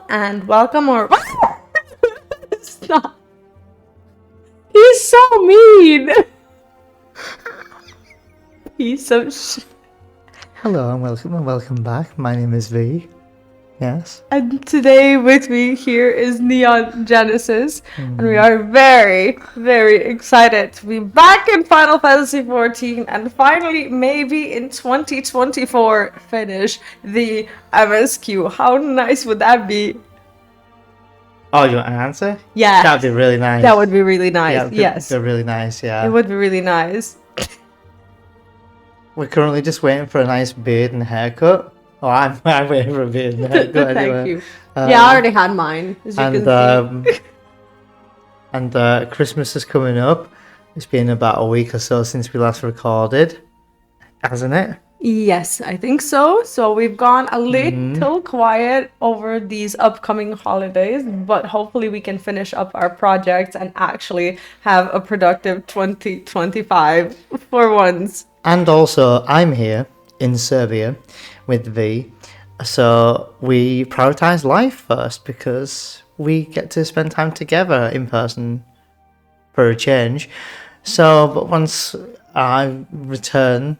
and welcome or stop. He's so mean. He's so Hello and welcome back. My name is Vee. Yes. And today with me here is Neon Genesis, and we are very, very excited to be back in Final Fantasy XIV and finally, maybe in 2024, finish the MSQ. How nice would that be? Oh, you want an answer? Yeah. That'd be really nice. That would be really nice. Yeah, yes. They're really nice, yeah. It would be really nice. We're currently just waiting for a nice beard and haircut. Oh, I'm waiting for a beard and haircut Thank anyway. you. Yeah, I already had mine, as you can see. And Christmas is coming up. It's been about a week or so since we last recorded, hasn't it? Yes, I think so. So we've gone a little quiet over these upcoming holidays, but hopefully we can finish up our projects and actually have a productive 2025 for once. And also, I'm here in Serbia with Vee, so we prioritize life first because we get to spend time together in person for a change. So, but once I return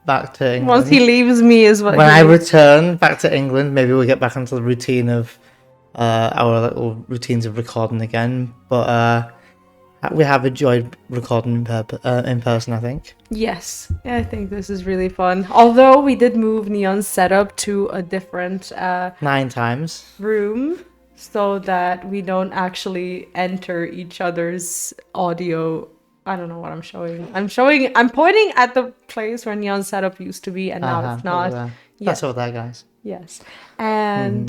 back to England, Once he leaves me is what. When I return back to England, maybe we'll get back into the routine of our little routines of recording again. But we have enjoyed recording in person, I think. Yes, I think this is really fun. Although we did move Neon's setup to a different 9 times room so that we don't actually enter each other's audio. I don't know what I'm showing. I'm pointing at the place where Neon's setup used to be, and now it's not. Over That's over there, guys. Yes. And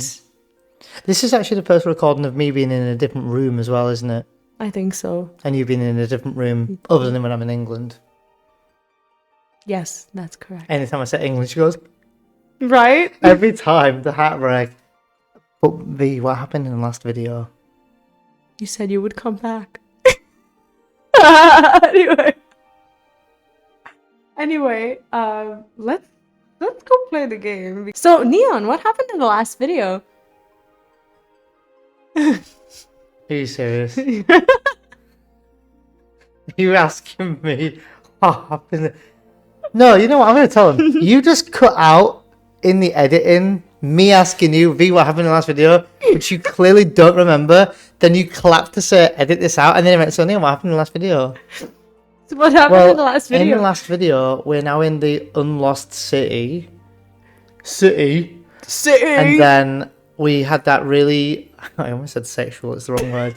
this is actually the first recording of me being in a different room as well, isn't it? I think so. And you've been in a different room other than when I'm in England. Yes, that's correct. Anytime I say England, she goes, right? Every time, the heartbreak. But Vee, what happened in the last video? You said you would come back. Anyway, let's go play the game. So, Neon, what happened in the last video? Are you serious? You asking me what happened? No, you know what? I'm going to tell him. You just cut out in the editing me asking you, Vee, what happened in the last video, which you clearly don't remember. Then you clapped to say, edit this out, and then you went, so Neil, what happened in the last video? So what happened in the last video? In the last video, we're now in the Unlost City. And then we had that really, I almost said sexual, it's the wrong word.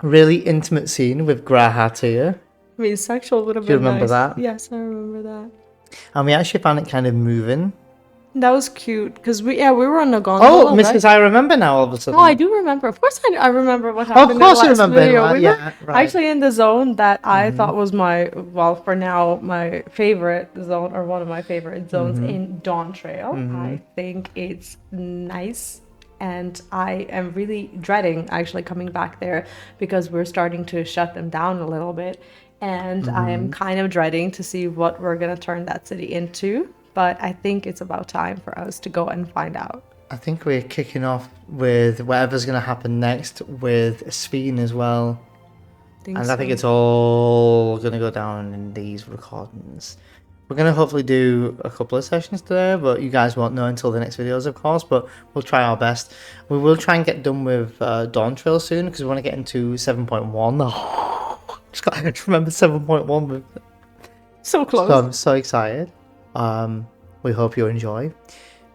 Really intimate scene with Grahatia. I mean, sexual would have Do you been remember nice. that? Yes, I remember that. And we actually found it kind of moving. That was cute because we were on the gondola. Oh, Mrs. I remember now all of a sudden. Oh, I do remember. Of course, I remember what happened. Of course, in the you last remember. video. Right? We Yeah, were right. actually in the zone that I thought was for now, my favorite zone, or one of my favorite zones in Dawntrail. I think it's nice. And I am really dreading actually coming back there because we're starting to shut them down a little bit. And I am kind of dreading to see what we're going to turn that city into. But I think it's about time for us to go and find out. I think we're kicking off with whatever's going to happen next with Sveen as well. I think it's all going to go down in these recordings. We're going to hopefully do a couple of sessions today, but you guys won't know until the next videos, of course, but we'll try our best. We will try and get done with Dawntrail soon, because we want to get into 7.1. Just remember 7.1. So close. So I'm so excited. We hope you enjoy.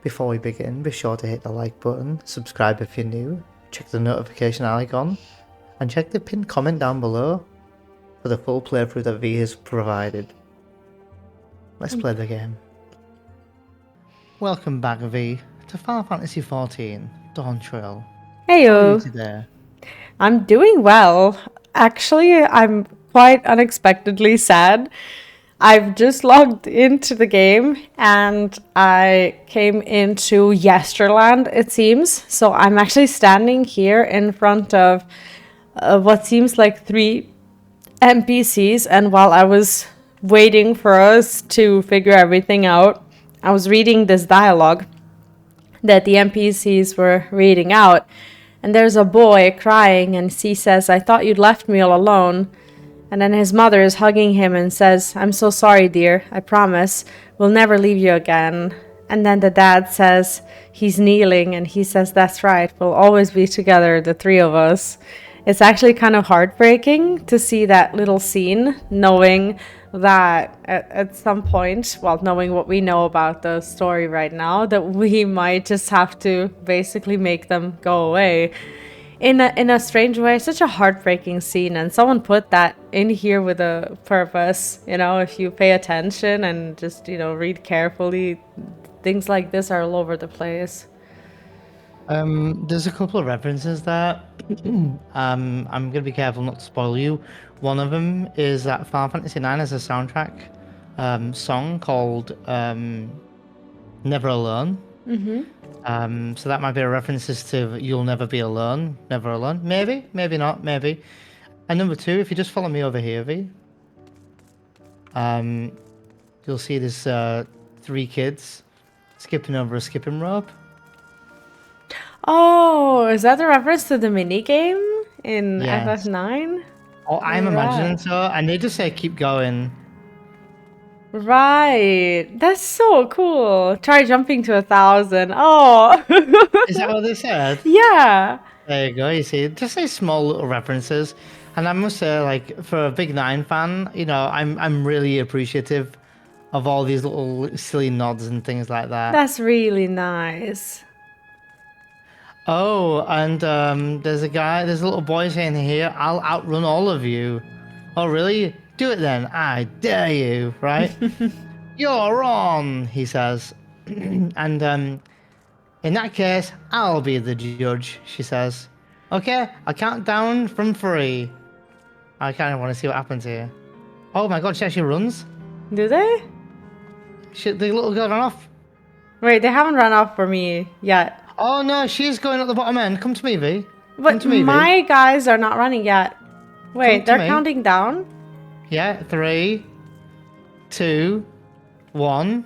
Before we begin, be sure to hit the like button, subscribe if you're new, check the notification icon, and check the pinned comment down below for the full playthrough that Vee has provided. Let's play the game. Welcome back, Vee, to Final Fantasy XIV Dawntrail. Heyo. How are you today? I'm doing well. Actually, I'm quite unexpectedly sad. I've just logged into the game and I came into Yesterland, it seems. So I'm actually standing here in front of what seems like 3 NPCs, and while I was waiting for us to figure everything out, I was reading this dialogue. that the NPCs were reading out. And there's a boy crying, and he says, "I thought you'd left me all alone." And then his mother is hugging him and says, "I'm so sorry, dear. I promise we'll never leave you again." And then the dad says, he's kneeling, and he says, "That's right. We'll always be together, the three of us." It's actually kind of heartbreaking to see that little scene, knowing that at some point, well, knowing what we know about the story right now, that we might just have to basically make them go away. In a strange way, such a heartbreaking scene, and someone put that in here with a purpose. You know, if you pay attention and just, you know, read carefully, things like this are all over the place. There's a couple of references there. I'm gonna be careful not to spoil you. One of them is that Final Fantasy IX has a soundtrack song called "Never Alone." So that might be a references to "You'll Never Be Alone," "Never Alone." Maybe, maybe not, maybe. And number two, if you just follow me over here, Vee, you'll see this 3 kids skipping over a skipping rope. Oh, is that a reference to the mini game in Yes. FF9? Oh, I'm imagining so. And they just say keep going. Right. That's so cool. Try jumping to 1,000. Oh. Is that what they said? Yeah. There you go. You see, just these small little references. And I must say, like, for a big Nine fan, you know, I'm really appreciative of all these little silly nods and things like that. That's really nice. Oh, and there's a little boy saying here, "I'll outrun all of you." Oh, really? Do it then. I dare you, right? You're on, he says. And in that case, I'll be the judge, she says. Okay, I'll count down from 3. I kind of want to see what happens here. Oh my god, she actually runs. Do they? The little girl ran off. Wait, they haven't run off for me yet. Oh no, she's going at the bottom end. Come to me, Vee. But my guys are not running yet. Wait, they're counting down? Yeah, 3, 2, 1.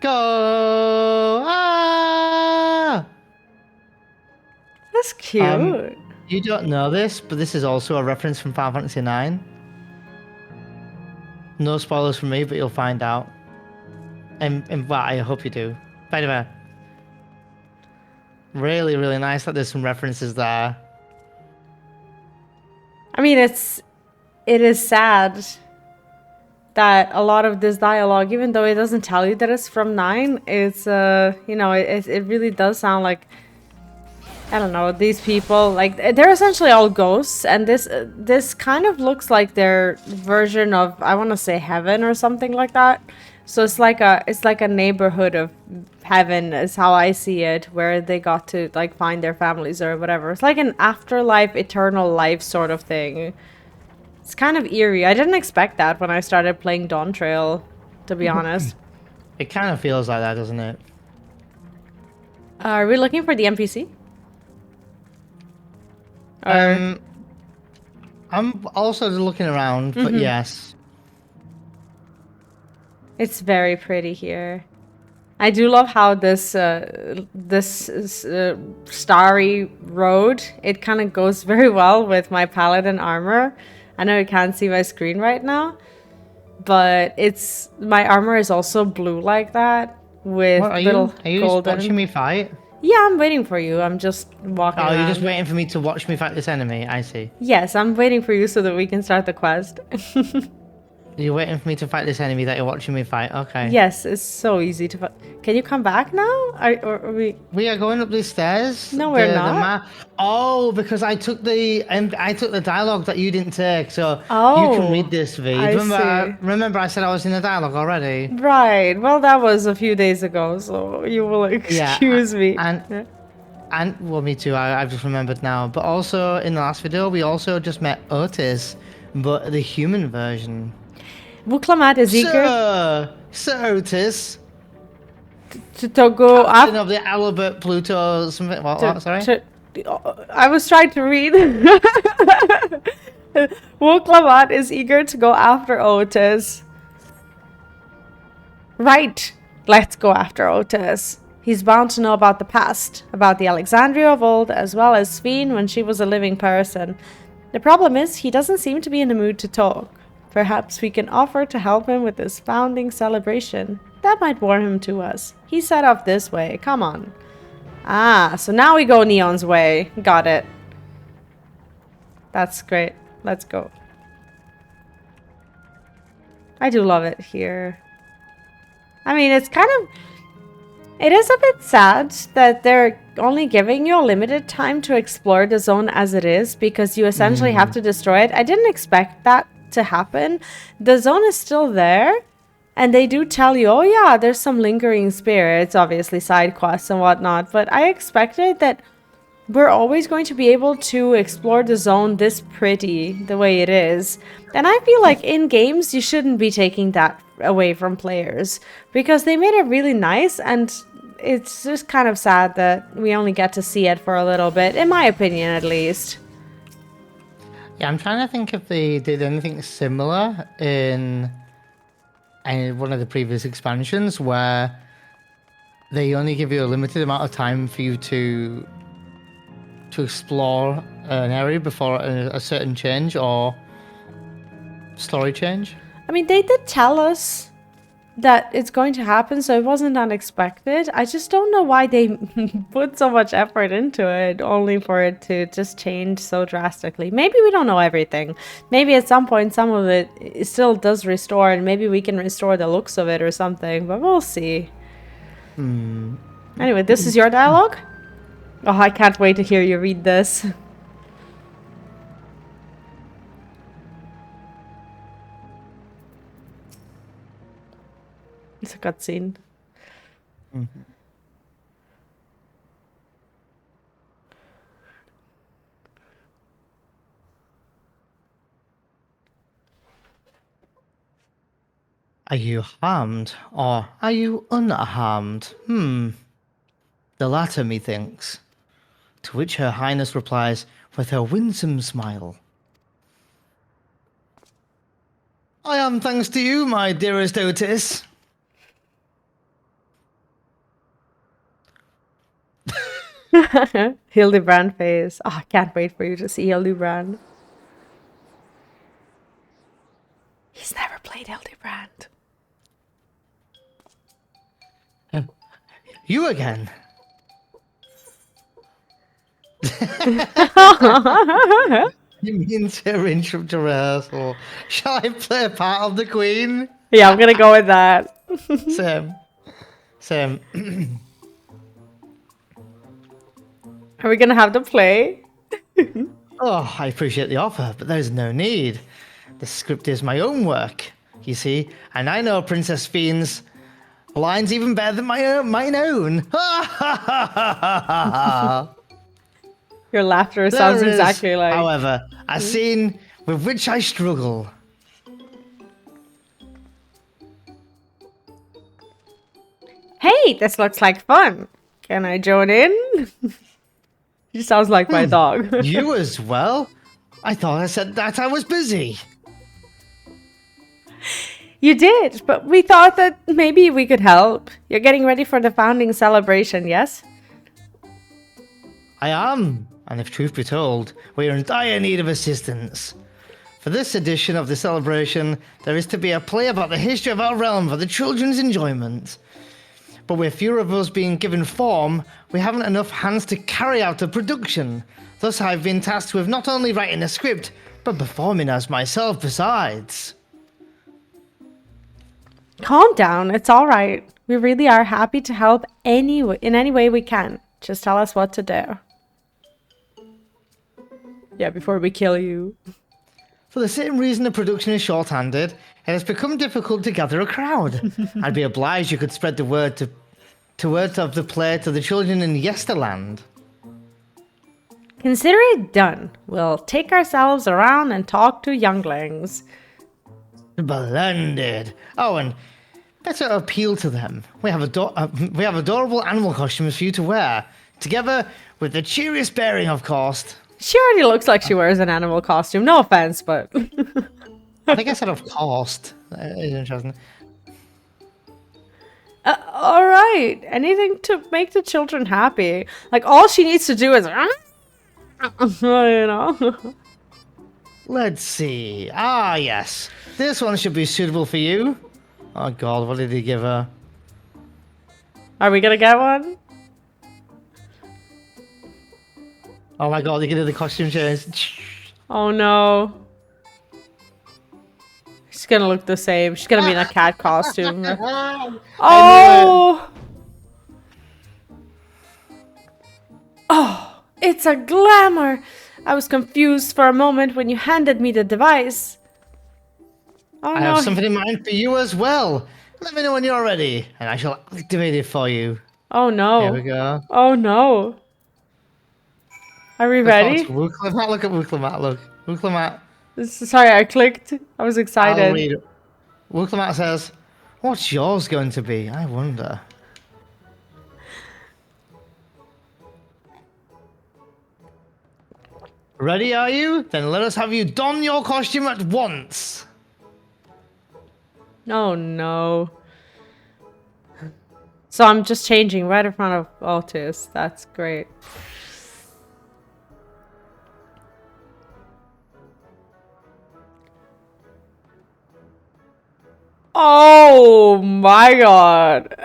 Go! Ah! That's cute. You don't know this, but this is also a reference from Final Fantasy IX. No spoilers from me, but you'll find out. And well, I hope you do. By the way, really, really nice that there's some references there. I mean, it is sad that a lot of this dialogue, even though it doesn't tell you that it's from 9, it's you know, it really does sound like, I don't know, these people, like, they're essentially all ghosts, and this kind of looks like their version of, I want to say, heaven or something like that. So it's like a neighborhood of heaven is how I see it, where they got to like find their families or whatever. It's like an afterlife, eternal life sort of thing. It's kind of eerie. I didn't expect that when I started playing Dawntrail, to be honest. It kind of feels like that, doesn't it? Are we looking for the NPC? I'm also looking around, but yes. It's very pretty here. I do love how this starry road, it kind of goes very well with my palette and armor. I know you can't see my screen right now, but my armor is also blue like that with little golden. Are you watching me fight? Yeah, I'm waiting for you. I'm just walking around. You're just waiting for me to watch me fight this enemy. I see. Yes, I'm waiting for you so that we can start the quest. You're waiting for me to fight this enemy that you're watching me fight. Okay. Yes, it's so easy to fight. Can you come back now? Are we? We are going up these stairs. No, we're not. Oh, because I took the dialogue that you didn't take, so you can read this, Vee. Remember, I said I was in the dialogue already. Right. Well, that was a few days ago, so you will excuse me. And well, me too. I've just remembered now. But also in the last video, we also just met Otis, but the human version. Wuklamat is eager. Sir Otis. To go up. Of the Albert Pluto something. What? Sorry. I was trying to read. Wuklamat is eager to go after Otis. Right. Let's go after Otis. He's bound to know about the past, about the Alexandria of old, as well as Sveen when she was a living person. The problem is, he doesn't seem to be in the mood to talk. Perhaps we can offer to help him with his founding celebration. That might warm him to us. He set off this way. Come on. Ah, so now we go Neon's way. Got it. That's great. Let's go. I do love it here. I mean, it's kind of... It is a bit sad that they're only giving you a limited time to explore the zone as it is, because you essentially have to destroy it. I didn't expect that to happen. The zone is still there, and they do tell you, oh yeah, there's some lingering spirits, obviously side quests and whatnot, but I expected that we're always going to be able to explore the zone this pretty, the way it is. And I feel like in games, you shouldn't be taking that away from players, because they made it really nice, and it's just kind of sad that we only get to see it for a little bit, in my opinion at least. Yeah, I'm trying to think if they did anything similar in one of the previous expansions where they only give you a limited amount of time for you to explore an area before a certain change or story change. I mean, they did tell us that it's going to happen, so it wasn't unexpected. I just don't know why they put so much effort into it, only for it to just change so drastically. Maybe we don't know everything. Maybe at some point some of it still does restore, and maybe we can restore the looks of it or something, but we'll see. Anyway, this is your dialogue? Oh, I can't wait to hear you read this. It's a cutscene. Are you harmed, or are you unharmed? The latter, methinks. To which Her Highness replies with her winsome smile. I am thanks to you, my dearest Otis. Hildebrand face. Oh, I can't wait for you to see Hildebrand. He's never played Hildebrand. You again? You mean to interrupt a rehearsal? Shall I play a part of the Queen? Yeah, I'm gonna go with that. Same. Are we gonna have to play? Oh, I appreciate the offer, but there's no need. The script is my own work, you see, and I know Princess Fiend's lines even better than mine own. Your laughter sounds exactly like... However, a scene with which I struggle. Hey, this looks like fun. Can I join in? He sounds like my dog. You as well? I thought I said that I was busy. You did, but we thought that maybe we could help. You're getting ready for the founding celebration, yes? I am, and if truth be told, we are in dire need of assistance. For this edition of the celebration, there is to be a play about the history of our realm for the children's enjoyment. But with fewer of us being given form, we haven't enough hands to carry out the production. Thus I've been tasked with not only writing a script, but performing as myself besides. Calm down, it's alright. We really are happy to help in any way we can. Just tell us what to do. Yeah, before we kill you. For the same reason the production is short-handed, it has become difficult to gather a crowd. I'd be obliged you could spread the word of the play to the children in Yesterland. Consider it done. We'll take ourselves around and talk to younglings. Splendid. Oh, and better appeal to them. We have adorable animal costumes for you to wear, together with the cheeriest bearing, of course. She already looks like she wears an animal costume. No offense, but... I think I said of cost. It's interesting. all right. Anything to make the children happy. Like, all she needs to do is, you know. Let's see. Ah, yes. This one should be suitable for you. Oh god, what did he give her? Are we gonna get one? Oh my god, you can do the costume change. Oh no. She's gonna look the same. She's gonna be in a cat costume. Oh! Oh, it's a glamour! I was confused for a moment when you handed me the device. Oh, I have something in mind for you as well. Let me know when you're ready, and I shall activate it for you. Oh no. Here we go. Oh no. Are we ready? Wooklimat, look at Wooklimat, look. Wooklimat. Sorry, I clicked. I was excited. I'll read it. Wooklimat says, what's yours going to be? I wonder. Ready, are you? Then let us have you don your costume at once. Oh no. So I'm just changing right in front of Otis. That's great. Oh my god.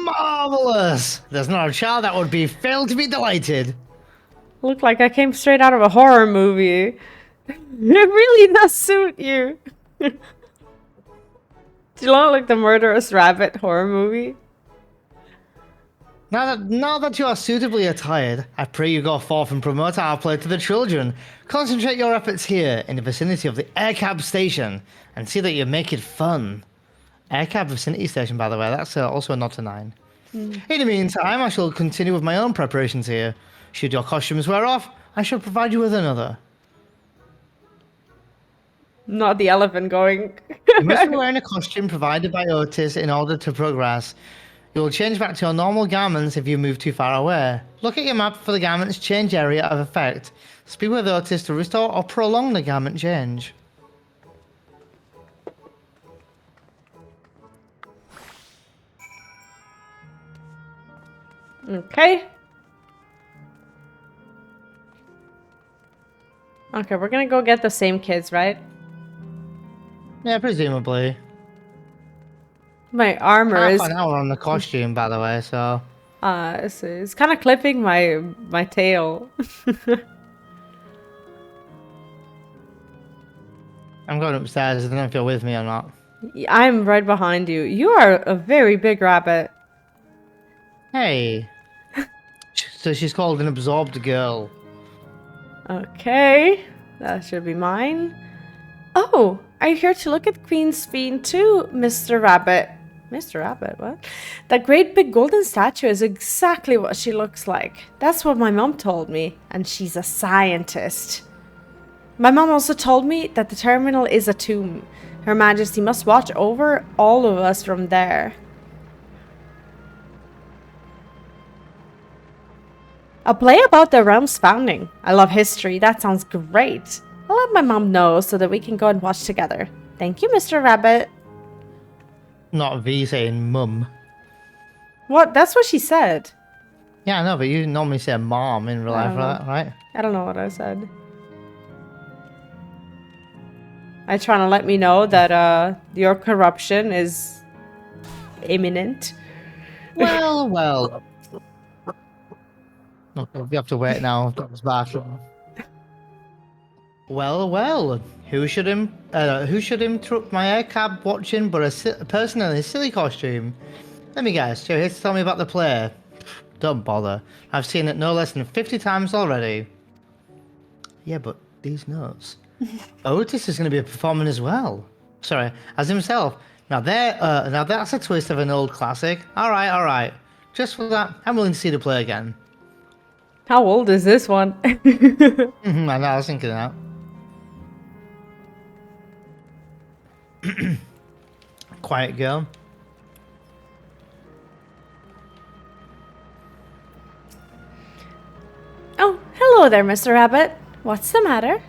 Marvelous! There's not a child that would be failed to be delighted. Look like I came straight out of a horror movie. It really does suit you. Do you look like the murderous rabbit horror movie? Now that you are suitably attired, I pray you go forth and promote our play to the children. Concentrate your efforts here in the vicinity of the aircab station and see that you make it fun. Aircab vicinity station, by the way, that's also a nod to 9. In the meantime, I shall continue with my own preparations here. Should your costumes wear off, I shall provide you with another. Not the elephant going. You must be wearing a costume provided by Otis in order to progress. You will change back to your normal garments if you move too far away. Look at your map for the garment's change area of effect. Speak with Otis to restore or prolong the garment change. Okay. Okay, we're gonna go get the same kids, right? Yeah, presumably. My armor Half is an hour on the costume, by the way, so... it's kind of clipping my tail. I'm going upstairs. I don't know if you're with me or not. I'm right behind you. You are a very big rabbit. Hey. So she's called an absorbed girl. Okay, that should be mine. Oh, are you here to look at Queen's Fiend too, Mr. Rabbit? Mr. Rabbit, what? That great big golden statue is exactly what she looks like. That's what my mom told me, and she's a scientist. My mom also told me that the terminal is a tomb. Her Majesty must watch over all of us from there. A play about the realm's founding. I love history. That sounds great. I'll let my mom know so that we can go and watch together. Thank you, Mr. Rabbit. Not V saying mum. What? That's what she said. Yeah, I know, but you normally say mom in real life, right? I don't know what I said. I'm trying to let me know that your corruption is imminent. Well. Okay, we have to wait now. That back. Well. Who should interrupt my air cab watching but a person in a silly costume? Let me guess. You're here to tell me about the play. Don't bother. I've seen it no less than 50 times already. Yeah, but these notes. Otis is going to be performing as well. Sorry, as himself. Now that's a twist of an old classic. All right. Just for that, I'm willing to see the play again. How old is this one? I know, I was thinking that. Quiet girl. Oh, hello there, Mr. Rabbit. What's the matter?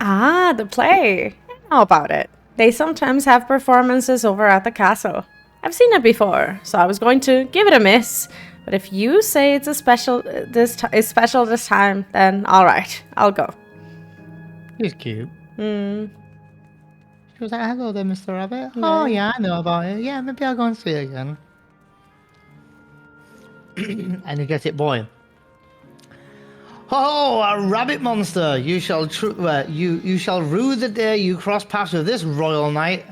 Ah, the play. I know about it. They sometimes have performances over at the castle. I've seen it before, so I was going to give it a miss. But if you say it's special this time, then all right, I'll go. He's cute. She was like, "Hello there, Mr. Rabbit." Yeah. Oh yeah, I know about it. Yeah, maybe I'll go and see it again. Energetic boy. Oh, a rabbit monster! You shall you shall rue the day you cross paths with this royal knight.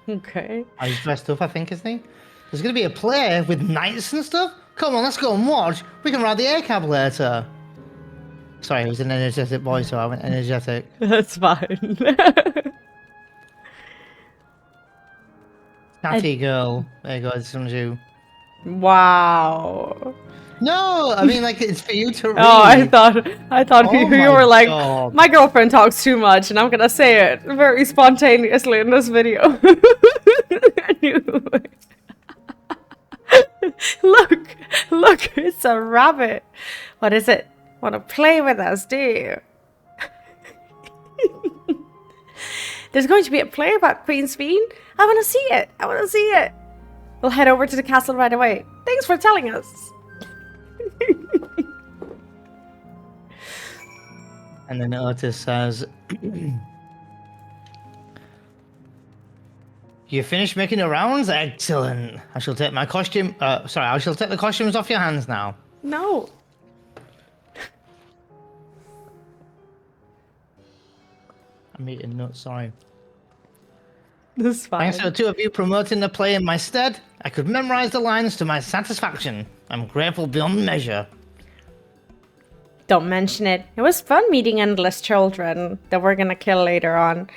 Okay. Oh, he's dressed up, I think, isn't he? There's gonna be a play with knights and stuff. Come on, let's go and watch. We can ride the air cab later. Sorry, it was an energetic boy, so I went energetic. That's fine. Natty girl. There you go, this one's you. Wow. No, I mean, like, it's for you to read. Oh, I thought Oh you were like, God. my girlfriend talks too much, and I'm gonna say it very spontaneously in this video. I knew it. Look, it's a rabbit. What is it? Want to play with us, do you? There's going to be a play about Queen's Fiend. I want to see it. We'll head over to the castle right away. Thanks for telling us. And then Otis says, "You finished making the rounds? Excellent. I shall take the costumes off your hands now." No. I'm eating nuts, sorry. This is fine. Thanks to the two of you promoting the play in my stead, I could memorize the lines to my satisfaction. I'm grateful beyond measure. Don't mention it. It was fun meeting endless children that we're gonna kill later on.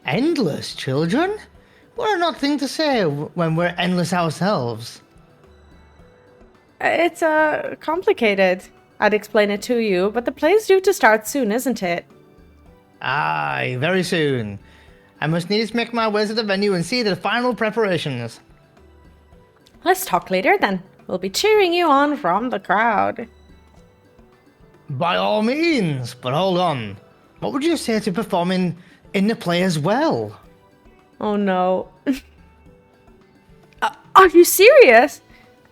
Endless children? What an odd thing to say when we're endless ourselves. It's complicated. I'd explain it to you, but the play's due to start soon, isn't it? Aye, very soon. I must needs make my way to the venue and see the final preparations. Let's talk later then. We'll be cheering you on from the crowd. By all means, but hold on. What would you say to performing in the play as well? Oh no. Are you serious?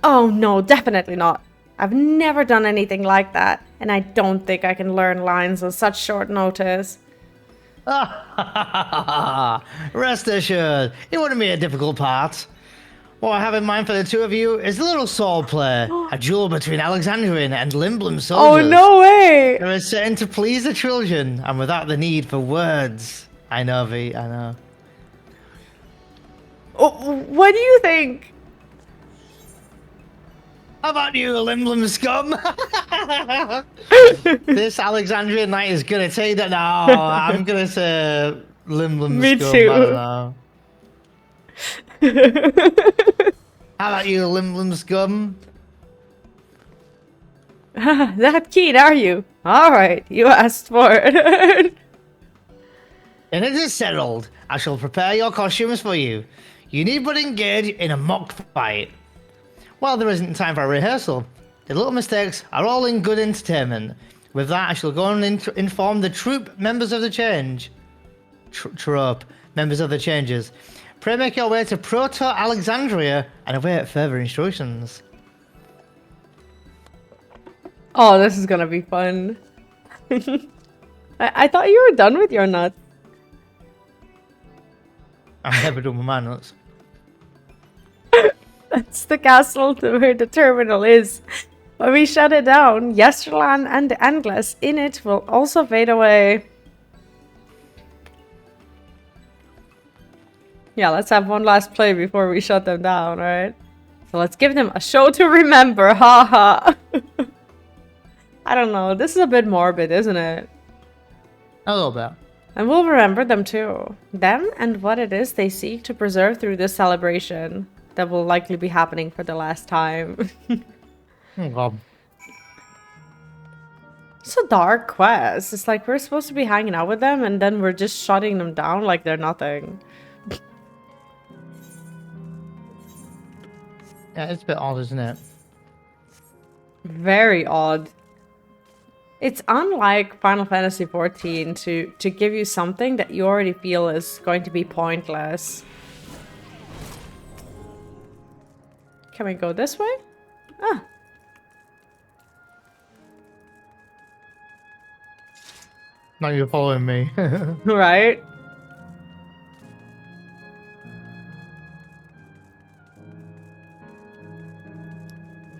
Oh no, definitely not. I've never done anything like that, and I don't think I can learn lines on such short notice. Rest assured, it wouldn't be a difficult part. What I have in mind for the two of you is a little sword play, a duel between Alexandrian and Limblum soldiers. Oh, no way! There is certain to please the children, and without the need for words. I know, Vee, I know. Oh, what do you think? How about you, Limblum scum? This Alexandrian knight is gonna take that. No, I'm gonna say Limblum Me scum. too. I don't know. How about you, Limblum scum? That keen, are you? Alright, you asked for it. And it is settled. I shall prepare your costumes for you. You need but engage in a mock fight. Well, there isn't time for a rehearsal. The little mistakes are all in good entertainment. With that, I shall go and inform the troop members of the change. Trope members of the changes. Pray make your way to Proto-Alexandria and await further instructions. Oh, this is gonna be fun. I thought you were done with your nuts. I'm never done with my nuts. That's the castle to where the terminal is. When we shut it down, Yesterland and the Endless in it will also fade away. Yeah, let's have one last play before we shut them down, right? So let's give them a show to remember, haha. I don't know, this is a bit morbid, isn't it? A little bit. And we'll remember them too. Them and what it is they seek to preserve through this celebration that will likely be happening for the last time. Oh god. It's a dark quest. It's like we're supposed to be hanging out with them and then we're just shutting them down like they're nothing. Yeah, it's a bit odd, isn't it? Very odd. It's unlike Final Fantasy XIV to give you something that you already feel is going to be pointless. Can we go this way? Ah. Now you're following me. Right?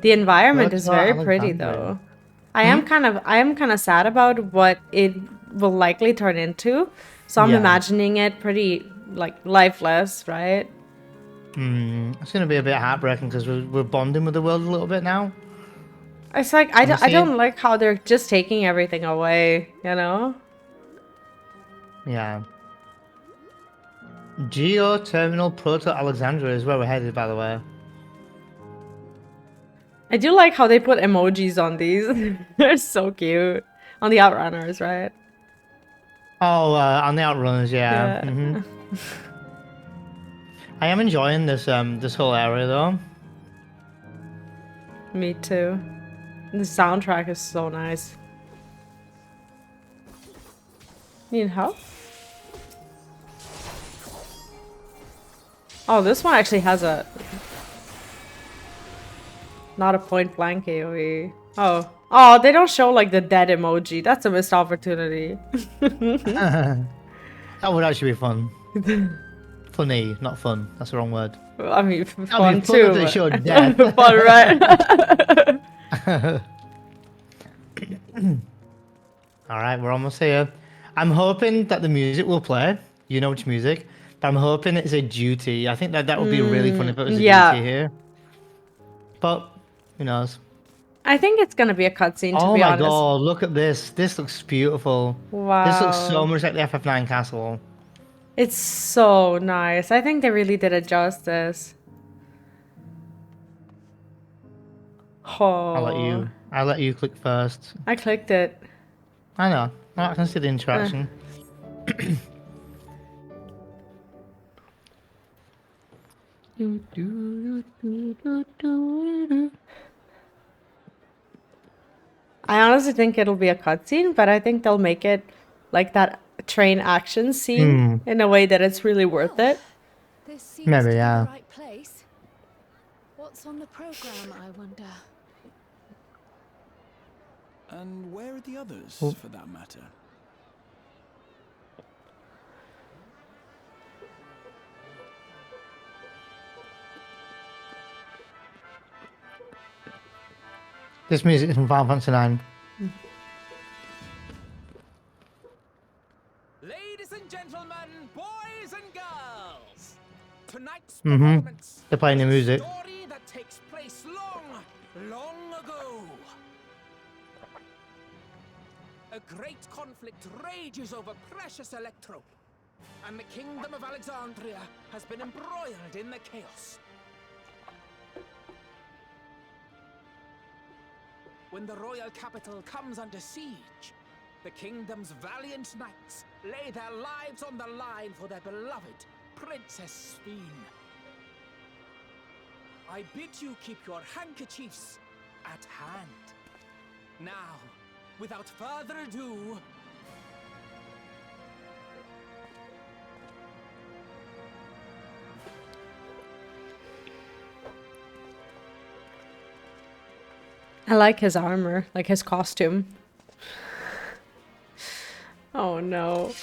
The environment is very pretty though. I am kind of sad about what it will likely turn into. So I'm imagining it pretty like lifeless, right? It's gonna be a bit heartbreaking because we're bonding with the world a little bit now. It's like I don't like how they're just taking everything away, you know? Yeah. Geo Terminal Proto Alexandria is where we're headed, by the way. I do like how they put emojis on these. They're so cute. On the Outrunners, right? Oh, on the Outrunners, yeah. I am enjoying this this whole area though. Me too. The soundtrack is so nice. Need help? Oh, this one actually has a... Not a point blank AoE. Oh. Oh, they don't show like the dead emoji. That's a missed opportunity. That would actually be fun. Funny, not fun. That's the wrong word. I mean, fun too. If they showed death. Fun, right? Alright, we're almost here. I'm hoping that the music will play. You know which music. But I'm hoping it's a duty. I think that would be really fun if it was a duty here. But, who knows? I think it's gonna be a cutscene, to be honest. Oh my god, look at this. This looks beautiful. Wow. This looks so much like the FF9 castle. It's so nice. I think they really did it justice. Oh. I'll let you click first. I clicked it. I know. I can see the interaction. I honestly think it'll be a cutscene, but I think they'll make it like that train action scene in a way that it's really worth it. This seems Maybe, to be yeah. the right place. What's on the program, I wonder? And where are the others, for that matter? This music is from Final Fantasy IX. Ladies and gentlemen, boys and girls, tonight's performance They're playing the music. is a story that takes place long, long ago. A great conflict rages over precious Electro, and the kingdom of Alexandria has been embroiled in the chaos. When the royal capital comes under siege, the kingdom's valiant knights lay their lives on the line for their beloved Princess Sphene. I bid you keep your handkerchiefs at hand. Now, without further ado, I like his armor, like his costume. Oh no.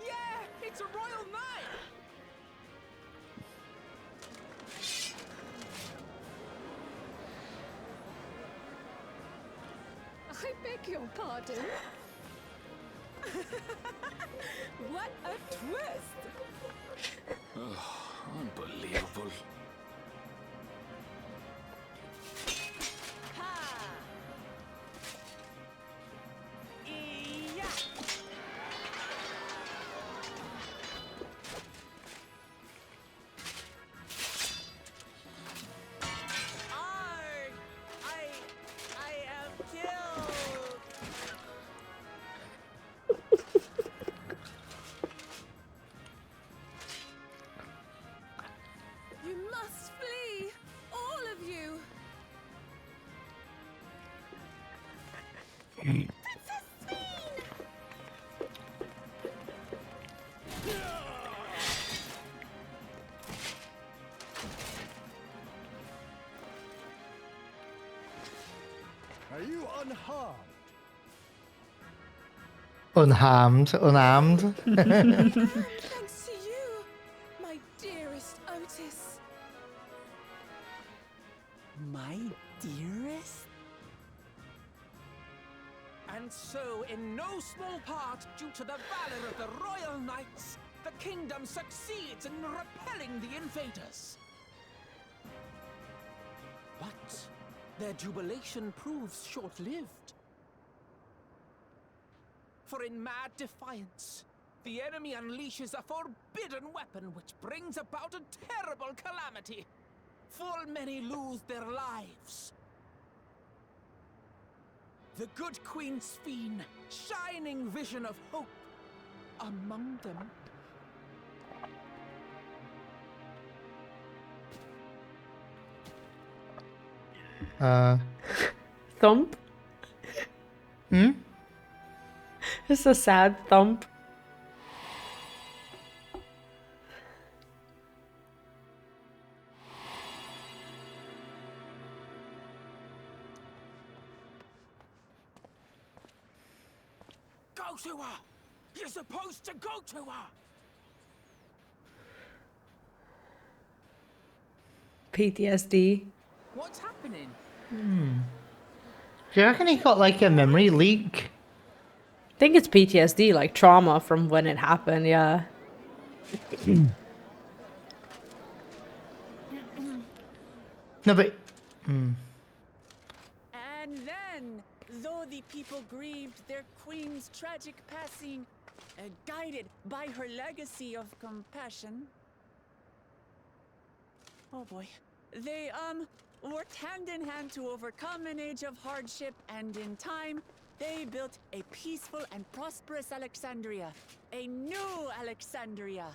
yeah, it's a royal knight! I beg your pardon? What a twist! Unbelievable. Are you unharmed? Unarmed. Thanks to you, my dearest Otis. My dearest? And so, in no small part, due to the valor of the royal knights, the kingdom succeeds in repelling the invaders. But their jubilation proves short-lived. For in mad defiance, the enemy unleashes a forbidden weapon which brings about a terrible calamity. Full many lose their lives. The good Queen Sphene, shining vision of hope, among them. Thump. Just a sad thump. Go to her! You're supposed to go to her! PTSD. What's happening? Do you reckon he got like a memory leak? I think it's PTSD, like trauma from when it happened, yeah. No, but And then, though the people grieved their queen's tragic passing, guided by her legacy of compassion. Oh boy. They, worked hand in hand to overcome an age of hardship, and in time, they built a peaceful and prosperous Alexandria. A new Alexandria.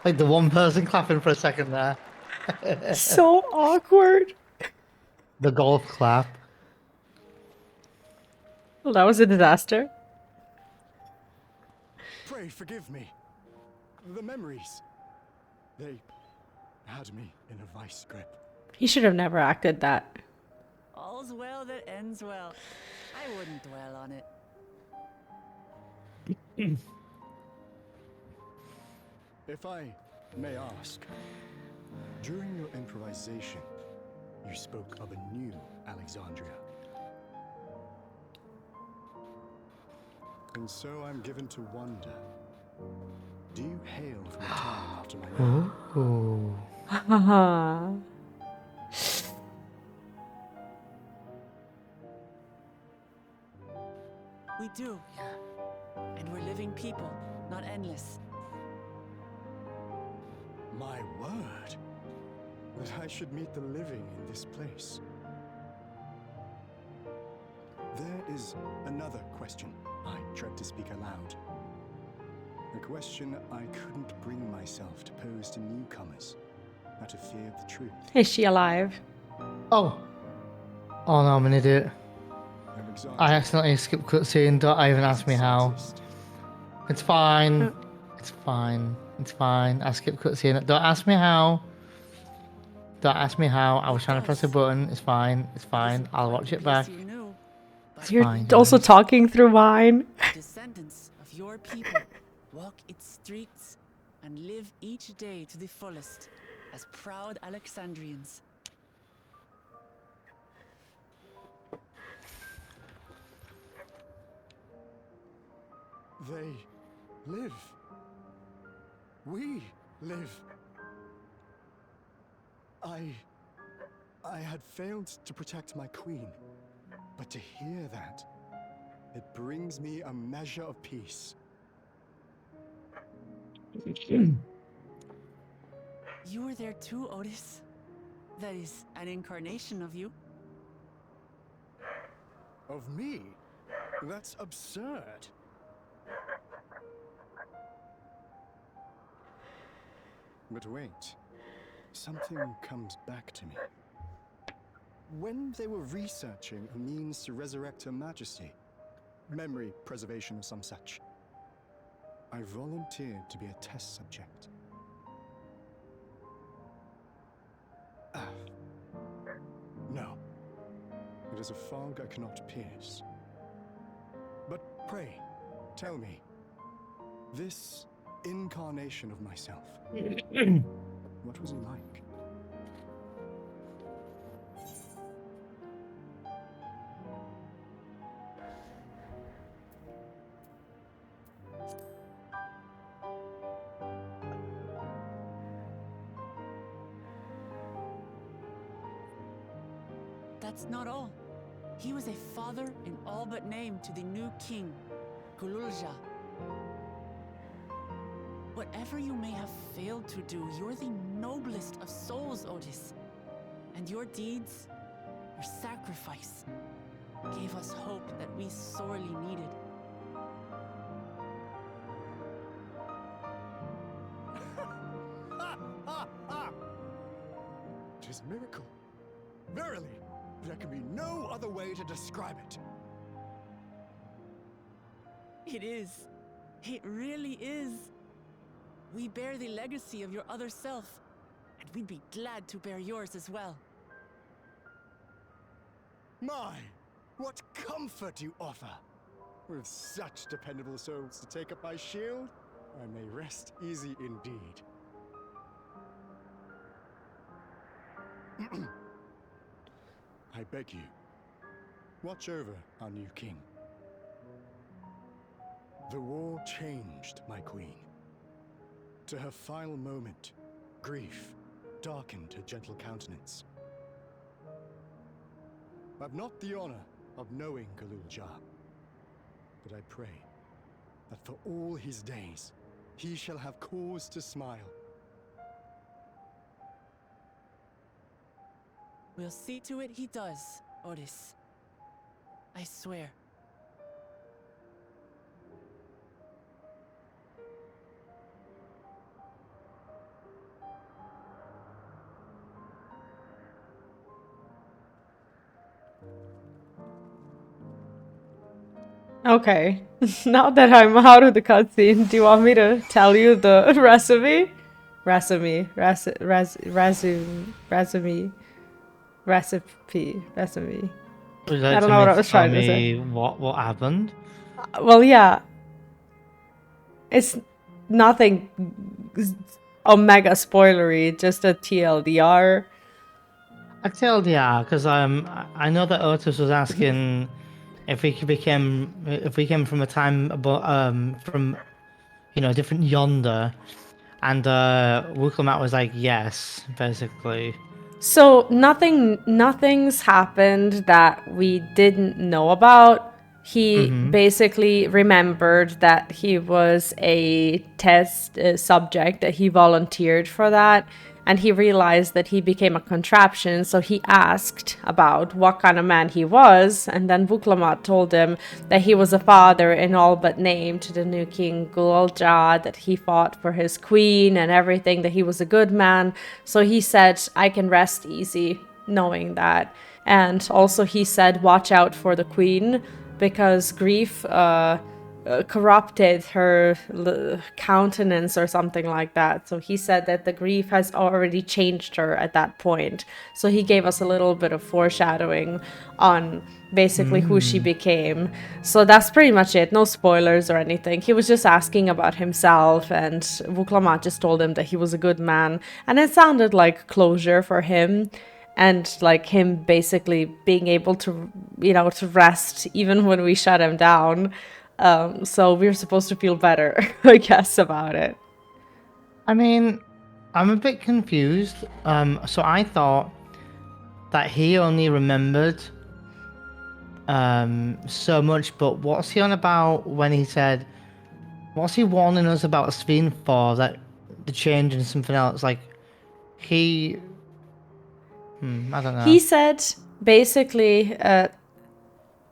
like the one person clapping for a second there. So awkward. The golf clap. Well, that was a disaster. Pray forgive me. The memories. They had me in a vice grip. He should have never acted that. All's well that ends well. I wouldn't dwell on it. If I may ask, during your improvisation, you spoke of a new Alexandria. And so I'm given to wonder, do you hail from a time after my name? Ooh. Haha. We do. And we're living people, not endless. My word, that I should meet the living in this place. There is another question I dread to speak aloud. A question I couldn't bring myself to pose to newcomers out of fear of the truth. Is she alive? Oh. Oh no, I'm an idiot. Alexandria I accidentally skipped cutscene. Don't even ask me how. exist. It's fine. It's fine. It's fine. I skipped cutscene. Don't ask me how. Don't ask me how. I was trying to press a button. It's fine. It's fine. I'll watch it back. You knew, but You're fine, also guys. talking through Vine. descendants of your people walk its streets and live each day to the fullest as proud Alexandrians. They live. We live. I had failed to protect my queen, but to hear that, it brings me a measure of peace. You were there too, Otis. That is an incarnation of you. Of me? That's absurd. But wait. something comes back to me. When they were researching a means to resurrect Her Majesty, memory preservation or some such, I volunteered to be a test subject. No. It is a fog I cannot pierce. But pray, tell me, this incarnation of myself, what was he like? That's not all. He was a father in all but name to the new king, Eorzea. Whatever you may have failed to do, you're the noblest of souls, Otis. And your deeds, your sacrifice, gave us hope that we sorely needed. It is a miracle. Verily, there can be no other way to describe it. It is. It really is. We bear the legacy of your other self, and we'd be glad to bear yours as well. My, what comfort you offer! With such dependable souls to take up my shield, I may rest easy indeed. I beg you, watch over our new king. The war changed my queen. To her final moment, grief darkened her gentle countenance. I've not the honor of knowing Eorzea, but I pray that for all his days, he shall have cause to smile. We'll see to it he does, Otis. I swear. Okay, now that I'm out of the cutscene, do you want me to tell you the recipe? Recipe. Would you I like don't to know what me I was to tell trying to say. me what happened? Well, yeah. It's nothing omega spoilery, just a TLDR. I tell yeah, because I know that Otis was asking if we came from a time from a different yonder, and Wukelmat was like yes, basically. So nothing's happened that we didn't know about. He basically remembered that he was a test subject, that he volunteered for that, and he realized that he became a contraption, so he asked about what kind of man he was, and then Wuklamat told him that he was a father in all but name to the new king Eorzea, that he fought for his queen and everything, that he was a good man. So he said, I can rest easy knowing that. And also he said, watch out for the queen, because grief corrupted her countenance or something like that. So he said that the grief has already changed her at that point. So he gave us a little bit of foreshadowing on basically who she became. So that's pretty much it. No spoilers or anything. He was just asking about himself, and Wuklamat just told him that he was a good man. And it sounded like closure for him. And like him basically being able to, to rest even when we shut him down. So we're supposed to feel better, I guess, about it. I mean, I'm a bit confused. So I thought that he only remembered so much, but what's he on about when he said, what's he warning us about Sven for, that the change in something else? Like, I don't know. He said, basically,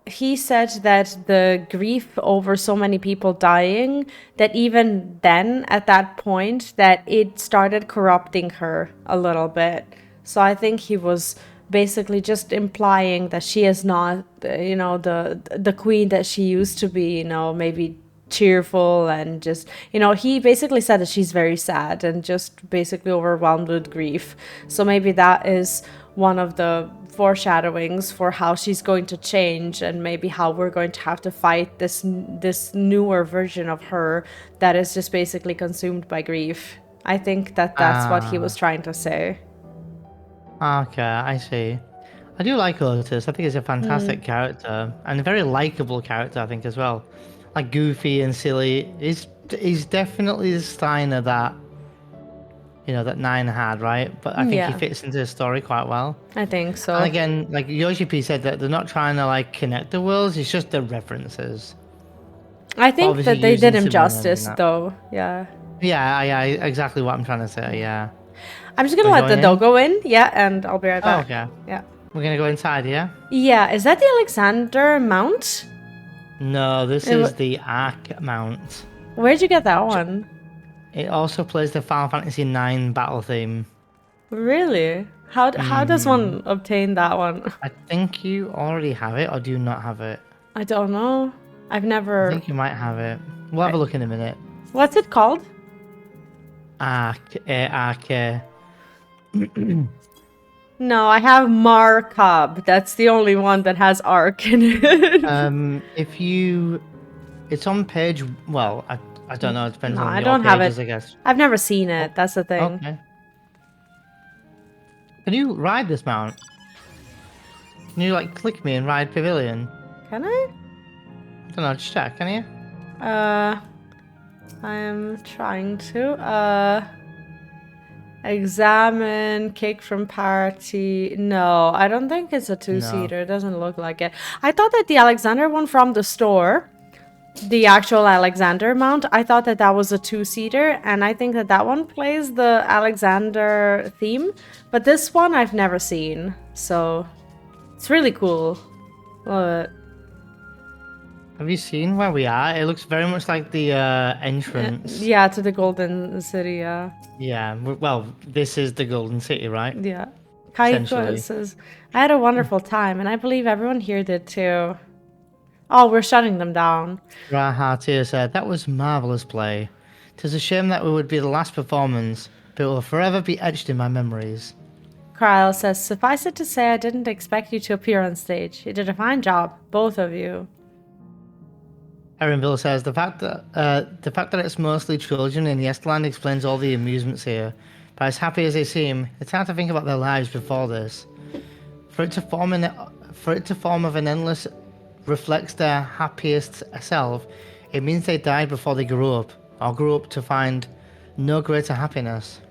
he said that the grief over so many people dying, that even then at that point that it started corrupting her a little bit. So I think he was basically just implying that she is not, the queen that she used to be, maybe cheerful and just, he basically said that she's very sad and just basically overwhelmed with grief. So maybe that is one of the foreshadowings for how she's going to change, and maybe how we're going to have to fight this newer version of her that is just basically consumed by grief. I think that's what he was trying to say. Okay, I see. I do like Otis. I think he's a fantastic character and a very likable character, I think, as well. Like goofy and silly. He's definitely the Steiner that that Nine had, right? But I think he fits into the story quite well. I think so. And again, like Yoshi P said, that they're not trying to like connect the worlds. It's just the references. I think that they did him justice, though. Yeah. Yeah, exactly what I'm trying to say. Yeah. I'm just gonna let the doggo in. Yeah, and I'll be right back. Oh, okay. Yeah. We're gonna go inside, yeah? Yeah. Is that the Alexander Mount? No, this is the Arc Mount. Where'd you get that one? It also plays the Final Fantasy IX battle theme. Really? How does one obtain that one? I think you already have it, or do you not have it? I don't know. I've never... I think you might have it. We'll have a look in a minute. What's it called? Arc. No, I have Markab. That's the only one that has Arc in it. If you... It's on page... Well, I don't know. It depends on I your don't pages, have it. I guess. I've never seen it. That's the thing. Okay. Can you ride this mount? Can you, like, click me and ride Pavilion? Can I? I don't know. Just check. Can you? I'm trying to. Examine, kick from party. No, I don't think it's a two-seater. It doesn't look like it. I thought that the Alexander one from the store, the actual Alexander mount, I thought that that was a two-seater, and I think that that one plays the Alexander theme, but this one I've never seen, so it's really cool. Love it. Have you seen where we are? It looks very much like the entrance. Yeah, to the Golden City, yeah. Yeah, well, this is the Golden City, right? Yeah. Kaiko says, I had a wonderful time, and I believe everyone here did too. Oh, we're shutting them down. Rahatia said, that was marvellous play. 'Tis a shame that it would be the last performance, but it will forever be etched in my memories. Kryle says, suffice it to say, I didn't expect you to appear on stage. You did a fine job, both of you. Erinville says, the fact that it's mostly children in Yestland explains all the amusements here. But as happy as they seem, it's hard to think about their lives before this. For it to form of an endless reflects their happiest self, it means they died before they grew up, or grew up to find no greater happiness.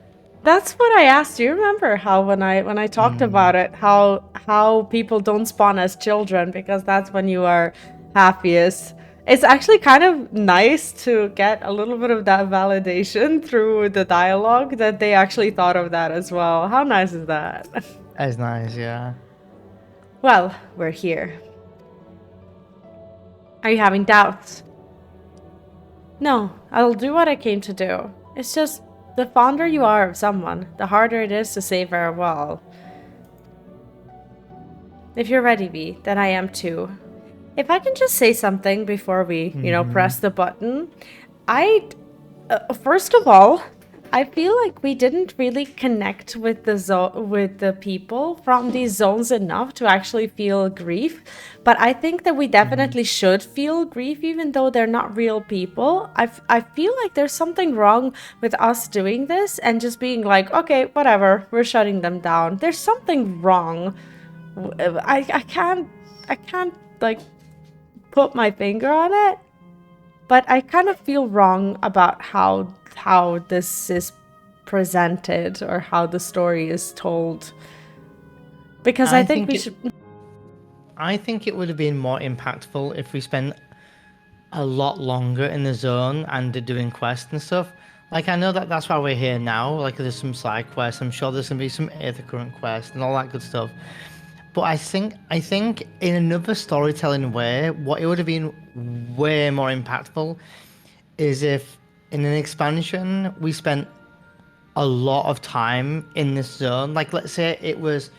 That's what I asked. Do you remember how when I talked about it, how people don't spawn as children because that's when you are happiest? It's actually kind of nice to get a little bit of that validation through the dialogue that they actually thought of that as well. How nice is that? That's nice, yeah. Well, we're here. Are you having doubts? No, I'll do what I came to do. It's just, the fonder you are of someone, the harder it is to say farewell. If you're ready, Vee, then I am too. If I can just say something before we, press the button. First of all, I feel like we didn't really connect with the people from these zones enough to actually feel grief. But I think that we definitely should feel grief even though they're not real people. I feel like there's something wrong with us doing this and just being like, okay, whatever, we're shutting them down. There's something wrong. I can't like put my finger on it, but I kind of feel wrong about how this is presented or how the story is told, because I think we should. I think it would have been more impactful if we spent a lot longer in the zone and doing quests and stuff. Like, I know that's why we're here now. Like, there's some side quests. I'm sure there's gonna be some Aether Current quests and all that good stuff. But I think in another storytelling way, what it would have been way more impactful is if in an expansion we spent a lot of time in this zone. Like let's say it was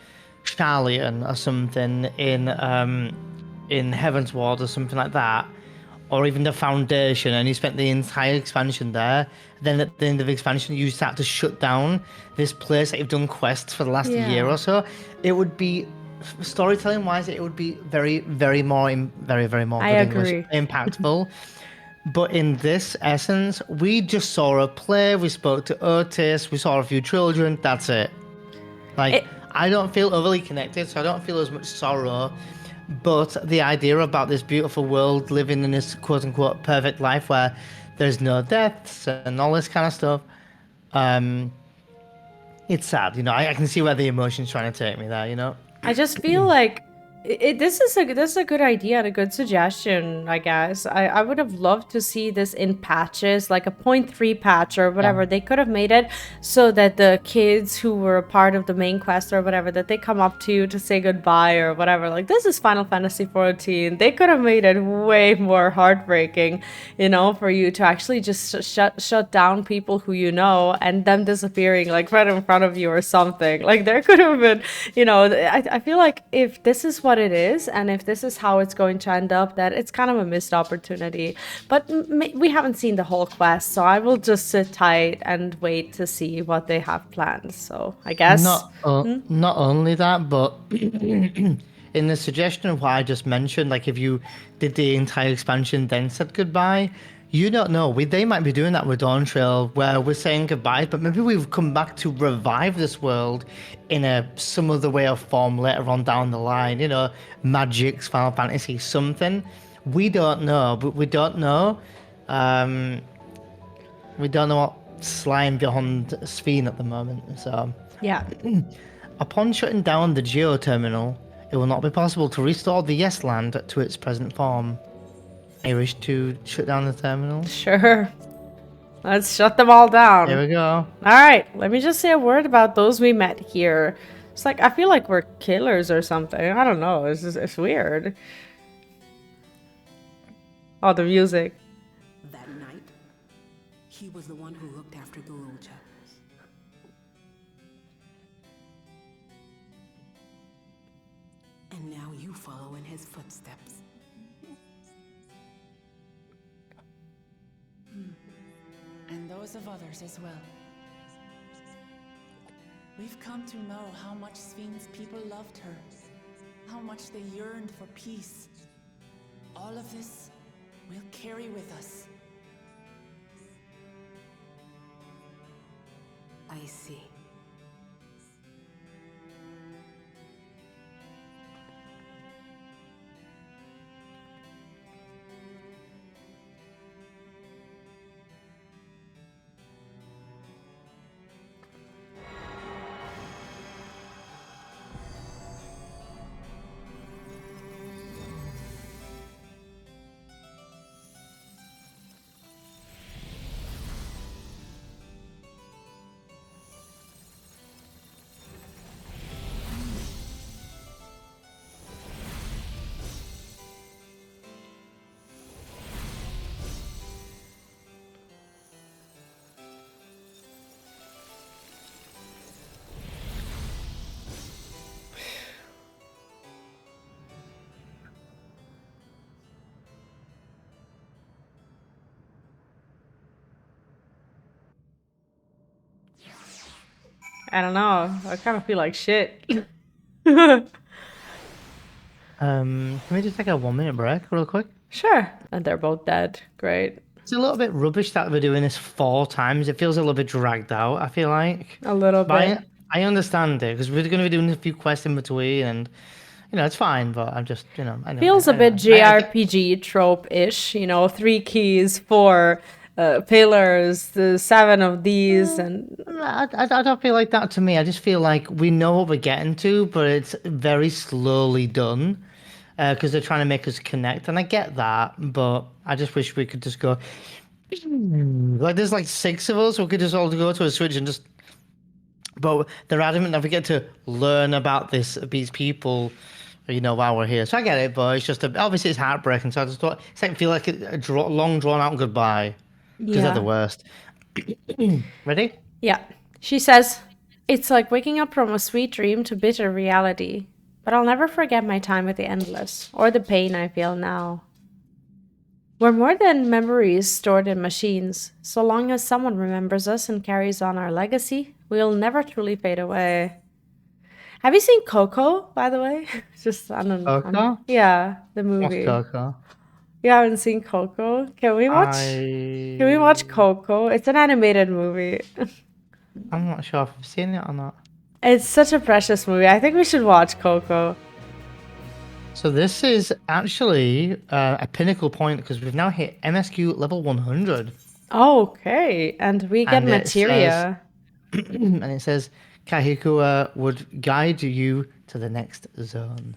Charlian or something in Heaven's Ward or something like that, or even the Foundation, and you spent the entire expansion there. Then at the end of the expansion, you start to shut down this place that you've done quests for the last year or so. It would be, storytelling wise, it would be very, very more, very more I agree. impactful. But in this essence, we just saw a play, we spoke to Otis, we saw a few children, that's it. Like, I don't feel overly connected, so I don't feel as much sorrow. But the idea about this beautiful world, living in this quote-unquote perfect life where there's no deaths and all this kind of stuff, it's sad, you know. I can see where the emotion's trying to take me there, you know. I just feel like this is a good idea and a good suggestion, I guess. I would have loved to see this in patches, like a 0.3 patch or whatever. They could have made it so that the kids who were a part of the main quest or whatever, that they come up to you to say goodbye or whatever. Like, this is Final Fantasy XIV. They could have made it way more heartbreaking, you know, for you to actually just shut down people who you know and them disappearing like right in front of you or something. Like, there could have been, you know, I feel like if this is what it is and if this is how it's going to end up, that it's kind of a missed opportunity. But we haven't seen the whole quest, so I will just sit tight and wait to see what they have planned. So I guess not only that, but in the suggestion of what I just mentioned, like if you did the entire expansion then said goodbye, you don't know. They might be doing that with Dawntrail, where we're saying goodbye, but maybe we've come back to revive this world in some other way or form later on down the line. You know, Magic's Final Fantasy, something. We don't know, but we don't know. We don't know what's lying beyond Sphene at the moment. So yeah. Upon shutting down the Geo Terminal, it will not be possible to restore the Yes Land to its present form. I wish to shut down the terminal. Sure. Let's shut them all down. Here we go. All right. Let me just say a word about those we met here. It's like, I feel like we're killers or something. I don't know. It's weird. Oh, the music. That night, he was the one who looked after Eorzea. And now you follow in his footsteps. And those of others as well. We've come to know how much Sphene's people loved her, how much they yearned for peace. All of this we'll carry with us. I see. I don't know. I kind of feel like shit. Can we just take a 1 minute break real quick? Sure. And they're both dead. Great. It's a little bit rubbish that we're doing this 4 times. It feels a little bit dragged out, I feel like. A little bit. I understand it, because we're going to be doing a few quests in between, and, you know, it's fine, but I'm just, you know, I know. Feels a bit JRPG trope-ish, you know, 3 keys, 4 pillars, the 7 of these, and I don't feel like that to me. I just feel like we know what we're getting to, but it's very slowly done, because they're trying to make us connect, and I get that, but I just wish we could just go, like, there's like 6 of us, we could just all go to a switch and just But they're adamant that we get to learn about these people, while we're here. So I get it, but it's just obviously it's heartbreaking. So I just thought it's feel like a long drawn out goodbye because they're the worst. Ready? Yeah. She says, "It's like waking up from a sweet dream to bitter reality. But I'll never forget my time with the Endless, or the pain I feel now. We're more than memories stored in machines. So long as someone remembers us and carries on our legacy, we'll never truly fade away." Have you seen Coco, by the way? Just, I don't know. Coco? Yeah, the movie. What's Coco? You haven't seen Coco? Can we watch Coco? It's an animated movie. I'm not sure if I've seen it or not. It's such a precious movie. I think we should watch Coco. So this is actually a pinnacle point because we've now hit MSQ level 100. Okay, and we get And it materia. And it says, Kahikua would guide you to the next zone.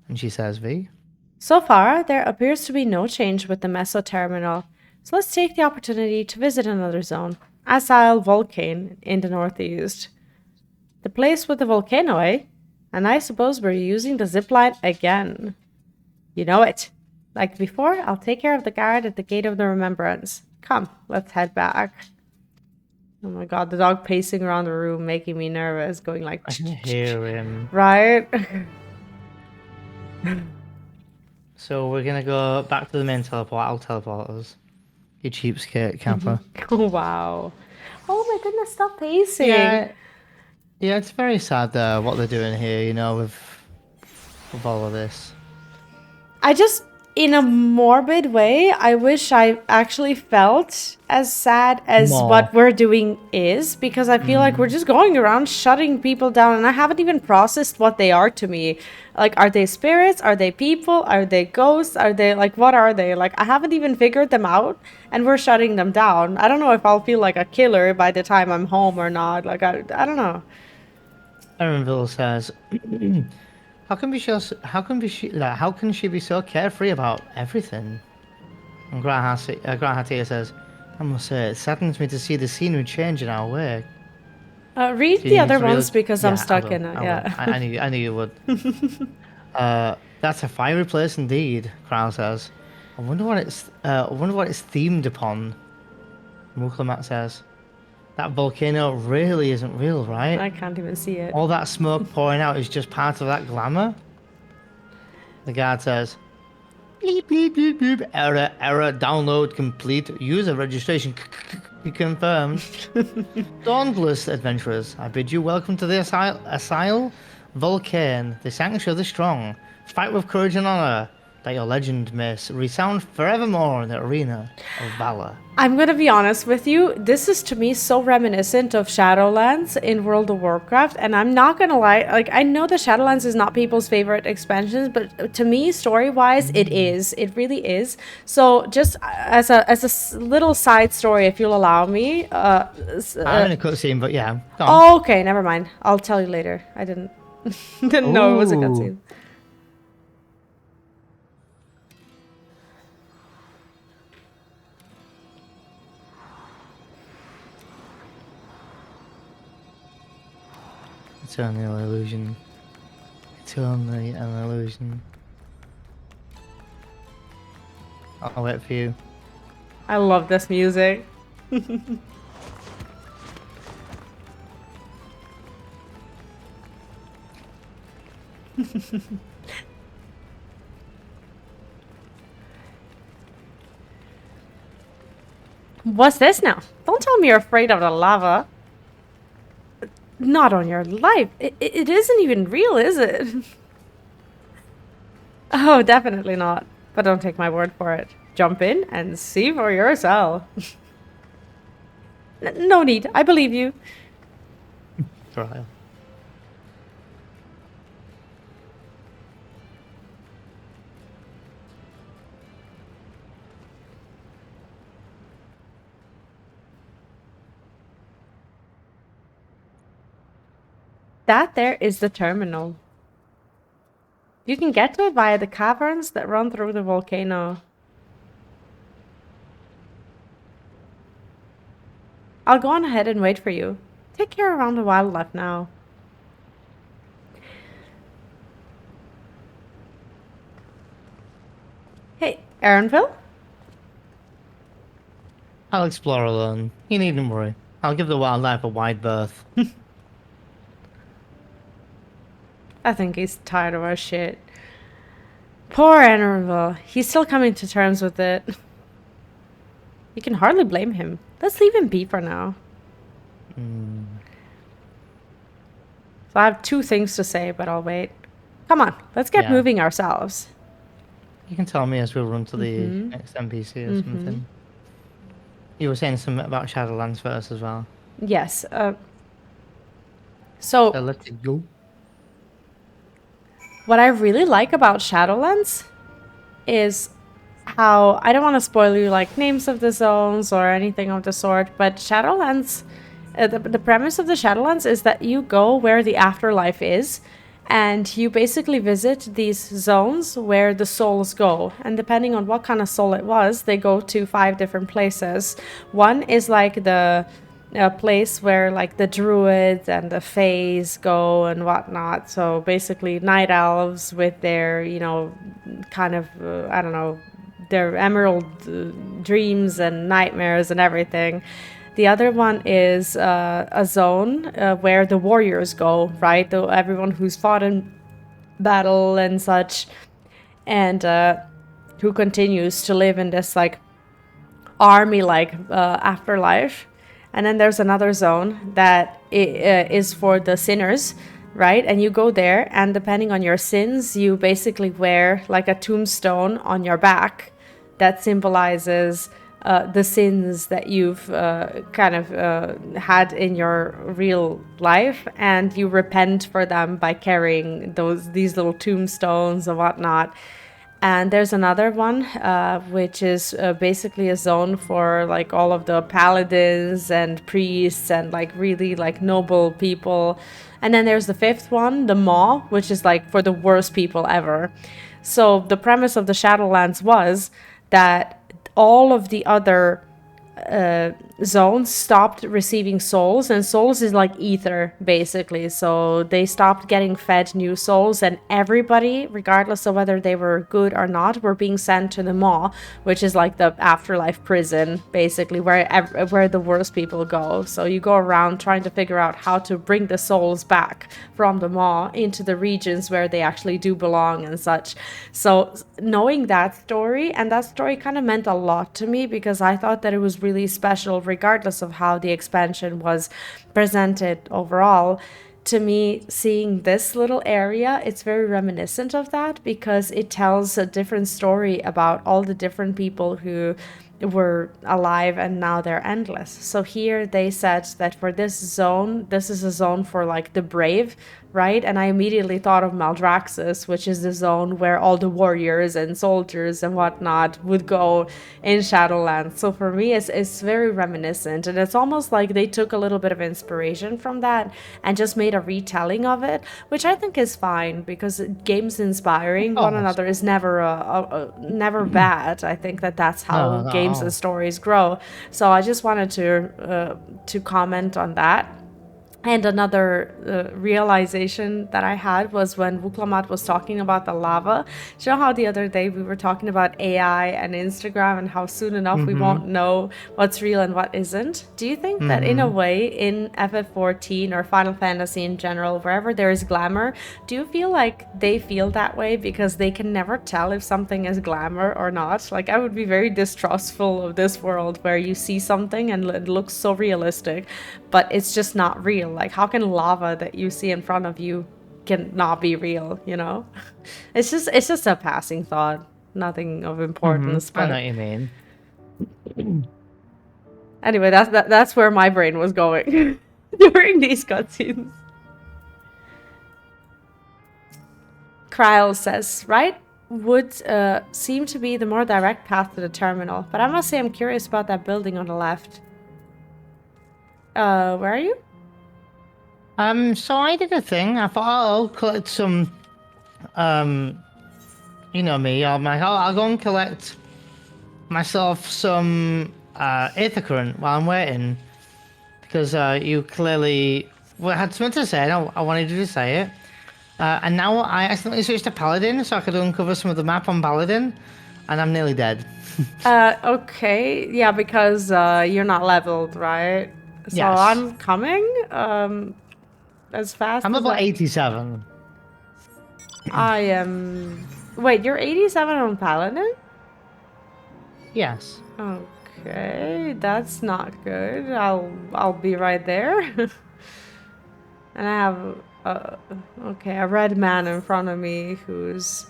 And she says, V? So far, there appears to be no change with the Meso Terminal. So let's take the opportunity to visit another zone. Asile Volcane in the northeast. The place with the volcano, eh? And I suppose we're using the zipline again. You know it. Like before, I'll take care of the guard at the Gate of the Remembrance. Come, let's head back. Oh my god, the dog pacing around the room, making me nervous, going like... I can hear him. Right? So we're going to go back to the main teleport. I'll teleport us. You cheapskate camper. Oh, wow. Oh my goodness, stop pacing. Yeah, it's very sad what they're doing here, with all of this. I just, in a morbid way, I wish I actually felt as sad as what we're doing is, because I feel like we're just going around shutting people down, and I haven't even processed what they are to me. Like, are they spirits? Are they people? Are they ghosts? Are they, like, what are they? Like, I haven't even figured them out, and we're shutting them down. I don't know if I'll feel like a killer by the time I'm home or not. Like, I don't know. Erenville says, how can she be so carefree about everything? And Grahatia says, I must say, it saddens me to see the scenery change in our wake. Read the other ones because I'm stuck in it. Yeah. I knew you would. That's a fiery place indeed, Crow says. I wonder what it's themed upon. Muklamat says, that volcano really isn't real, right? I can't even see it. All that smoke pouring out is just part of that glamour? The guard says, bleep, bleep, bleep, bleep. Error, download complete. User registration confirmed. Dauntless adventurers, I bid you welcome to the Asile Volcane, the sanctuary of the strong. Fight with courage and honor, that your legend may resound forevermore in the arena of valor. I'm gonna be honest with you, this is to me so reminiscent of Shadowlands in World of Warcraft, and I'm not gonna lie, like, I know that Shadowlands is not people's favorite expansions, but to me, story-wise, it is. It really is. So just as a little side story, if you'll allow me. I'm in a cutscene, but yeah. Go on. Oh, okay, never mind. I'll tell you later. I didn't know it was a cutscene. It's only an illusion. It's only an illusion. I'll wait for you. I love this music. What's this now? Don't tell me you're afraid of the lava. Not on your life. It isn't even real, is it? Oh, definitely not. But don't take my word for it. Jump in and see for yourself. No need. I believe you. Trial. That there is the terminal. You can get to it via the caverns that run through the volcano. I'll go on ahead and wait for you. Take care around the wildlife now. Hey, Aaronville? I'll explore alone. You needn't worry. I'll give the wildlife a wide berth. I think he's tired of our shit. Poor Aaronville. He's still coming to terms with it. You can hardly blame him. Let's leave him be for now. So I have 2 things to say, but I'll wait. Come on, let's get moving ourselves. You can tell me as we run to the next NPC or something. You were saying something about Shadowlands first as well. Yes. So let's go. what I really like about Shadowlands is how, I don't want to spoil you like names of the zones or anything of the sort, but Shadowlands, the premise of the Shadowlands is that you go where the afterlife is, and you basically visit these zones where the souls go. And depending on what kind of soul it was, they go to 5 different places. One is like the place where like the druids and the fays go and whatnot. So basically night elves with their, you know, kind of, I don't know, their emerald dreams and nightmares and everything. The other one is a zone where the warriors go, right? Everyone who's fought in battle and such, and who continues to live in this like army-like afterlife. And then there's another zone that is for the sinners, right? And you go there, and depending on your sins, you basically wear like a tombstone on your back that symbolizes the sins that you've had in your real life, and you repent for them by carrying these little tombstones and whatnot. And there's another one which is basically a zone for like all of the paladins and priests and like really like noble people. And then there's the 5th one, the Maw, which is like for the worst people ever. So the premise of the Shadowlands was that all of the other zones stopped receiving souls, and souls is like ether basically, so they stopped getting fed new souls, and everybody, regardless of whether they were good or not, were being sent to the Maw, which is like the afterlife prison basically, where the worst people go. So you go around trying to figure out how to bring the souls back from the Maw into the regions where they actually do belong and such. So knowing that story, and that story kind of meant a lot to me, because I thought that it was really special regardless of how the expansion was presented overall. To me, seeing this little area, it's very reminiscent of that, because it tells a different story about all the different people who were alive and now they're endless. So here they said that for this zone, this is a zone for like the brave, right? And I immediately thought of Maldraxxus, which is the zone where all the warriors and soldiers and whatnot would go in Shadowlands. So for me, it's very reminiscent, and it's almost like they took a little bit of inspiration from that and just made a retelling of it, which I think is fine, because games inspiring one another is never never bad. I think that's how games and stories grow. So I just wanted to comment on that. And another realization that I had was when Wuklamat was talking about the lava. Do you know how the other day we were talking about AI and Instagram and how soon enough we won't know what's real and what isn't? Do you think that in a way in FF14 or Final Fantasy in general, wherever there is glamour, do you feel like they feel that way because they can never tell if something is glamour or not? Like, I would be very distrustful of this world where you see something and it looks so realistic, but it's just not real. Like, how can lava that you see in front of you can not be real, you know? It's just a passing thought. Nothing of importance. But I know what you mean. Anyway, that's where my brain was going during these cutscenes. Kryl says, right would seem to be the more direct path to the terminal, but I must say I'm curious about that building on the left. Where are you? So I did a thing. I thought I'll collect some, you know me, I'll go and collect myself some Aether Current while I'm waiting. because you clearly had something to say, and I wanted you to say it. And now I accidentally switched to Paladin so I could uncover some of the map on Paladin, and I'm nearly dead. Okay, yeah, because you're not leveled, right? So Yes. I'm coming as fast I'm as level I... 87. I am... Wait, you're 87 on Paladin? Yes. Okay, that's not good. I'll be right there. And I have okay, a red man in front of me who's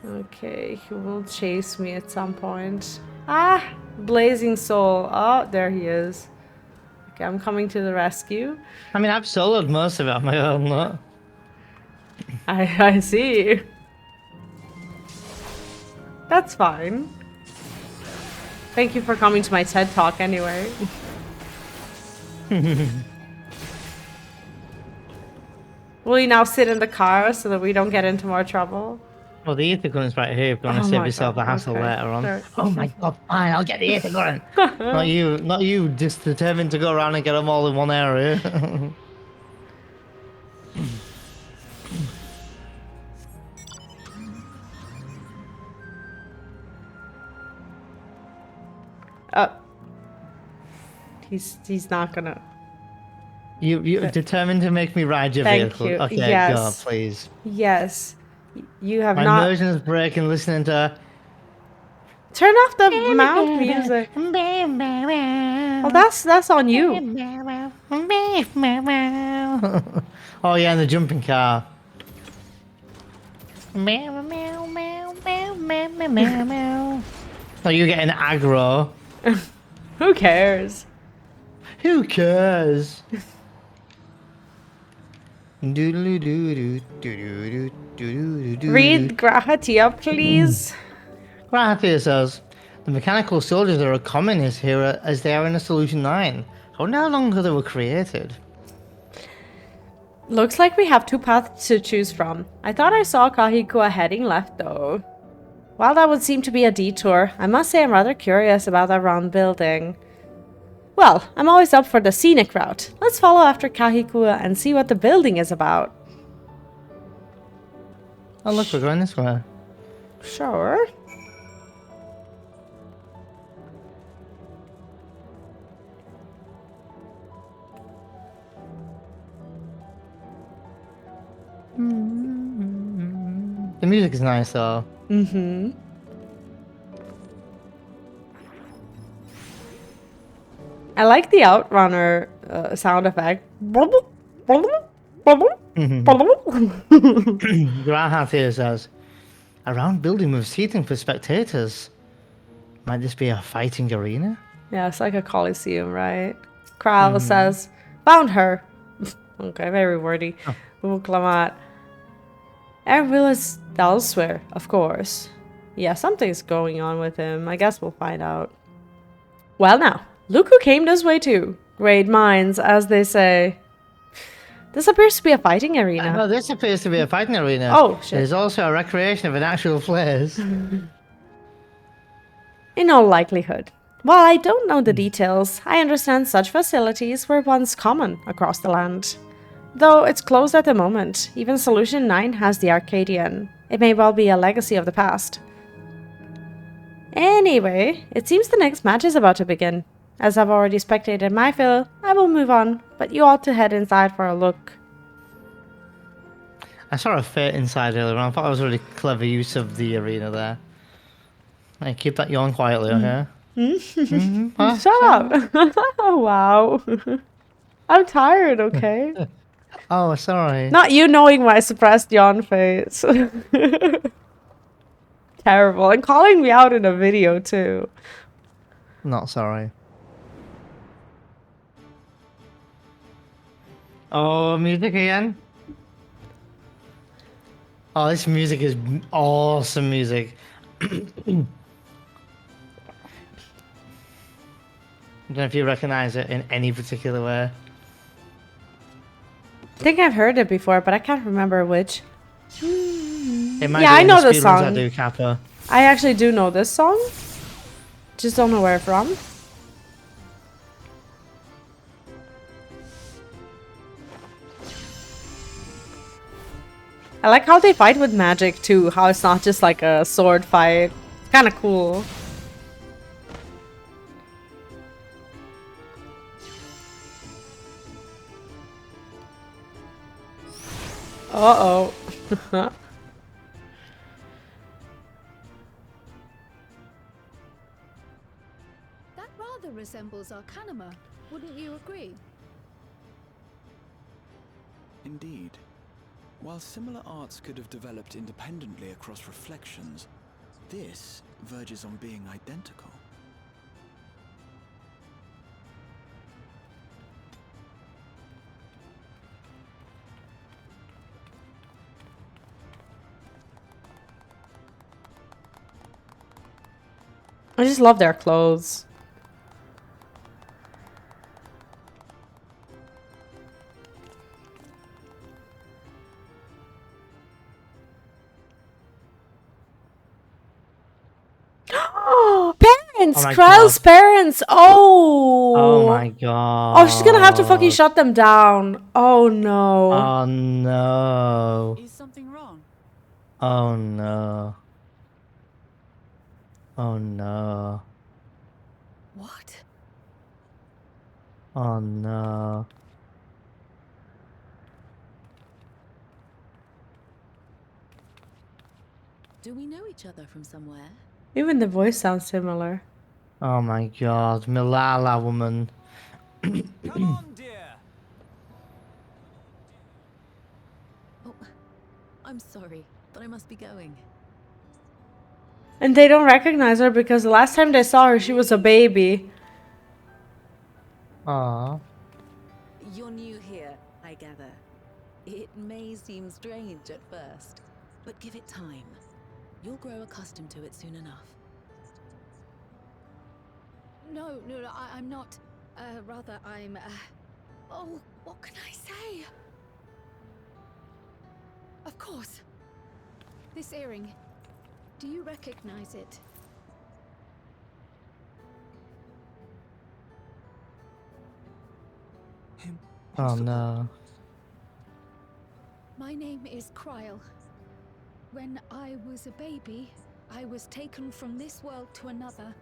okay, who will chase me at some point. Ah, Blazing Soul. Oh, there he is. Okay, I'm coming to the rescue. I mean, I've soloed most of it on my own, look. I see. That's fine. Thank you for coming to my TED Talk anyway. Will you now sit in the car so that we don't get into more trouble? Well, the ether gun's right here if you want to Oh save my yourself God, the hassle okay. later on. Sure. Oh my god, fine, I'll get the ether gun. Not you, just determined to go around and get them all in one area. He's not gonna. You're determined to make me ride your Thank vehicle. you. Okay, Yes. go, please. Yes. You have My not. immersion is breaking listening to... Turn off the mouth music. Well, that's on you. Oh yeah, and the jumping car. Oh, you're getting aggro. Who cares? Who cares? Read Grahatia, please. Grahatia says, the mechanical soldiers are a commonest here as they are in a Solution 9. I wonder how long ago they were created. Looks like we have two paths to choose from. I thought I saw Kahikua heading left though. While that would seem to be a detour, I must say I'm rather curious about that round building. Well, I'm always up for the scenic route. Let's follow after Kahikua and see what the building is about. Oh look, we're going this way. Sure. The music is nice though. Mm-hmm. I like the Outrunner sound effect. Grahatia says, a round building with seating for spectators. Might this be a fighting arena? Yeah, it's like a coliseum, right? Kral says, found her. Okay, very wordy. Uklamat. Ervil is elsewhere, of course. Yeah, something's going on with him. I guess we'll find out. Well now, look who came this way too. Great minds, as they say. This appears to be a fighting arena. No, this appears to be a fighting arena. Oh, shit. There's also a recreation of an actual place. In all likelihood. While I don't know the details, I understand such facilities were once common across the land. Though it's closed at the moment, even Solution 9 has the Arcadian. It may well be a legacy of the past. Anyway, it seems the next match is about to begin. As I've already spectated my fill, I will move on, but you ought to head inside for a look. I saw a fit inside earlier on. I thought that was a really clever use of the arena there. Hey, keep that yawn quietly, okay? Shut up! Wow. I'm tired, okay? Oh, sorry. Not you knowing my suppressed yawn face. Terrible. And calling me out in a video, too. Not sorry. Oh, music again? Oh, this music is awesome music. I don't know if you recognize it in any particular way. I think I've heard it before, but I can't remember which. It might Yeah, be I in know the speedruns song. I do, Kappa. I actually do know this song. Just don't know where from. I like how they fight with magic too, how it's not just like a sword fight. It's kind of cool. Uh-oh. That rather resembles Arcanima, wouldn't you agree? Indeed. While similar arts could have developed independently across reflections, this verges on being identical. I just love their clothes. Parents! Oh my Krell's God. parents! Oh! Oh my god. Oh, she's gonna have to fucking shut them down. Oh no. Oh no. Is something wrong? Oh no. Oh no. What? Oh no. Do we know each other from somewhere? Even the voice sounds similar. Oh my god. Milala woman. Come on, dear. Oh, I'm sorry, but I must be going. And they don't recognize her because the last time they saw her, she was a baby. Aww. You're new here, I gather. It may seem strange at first, but give it time. You'll grow accustomed to it soon enough. No, I'm not. Rather, I'm. Oh, what can I say? Of course. This earring. Do you recognize it? Oh no. My name is Kryle. When I was a baby, I was taken from this world to another,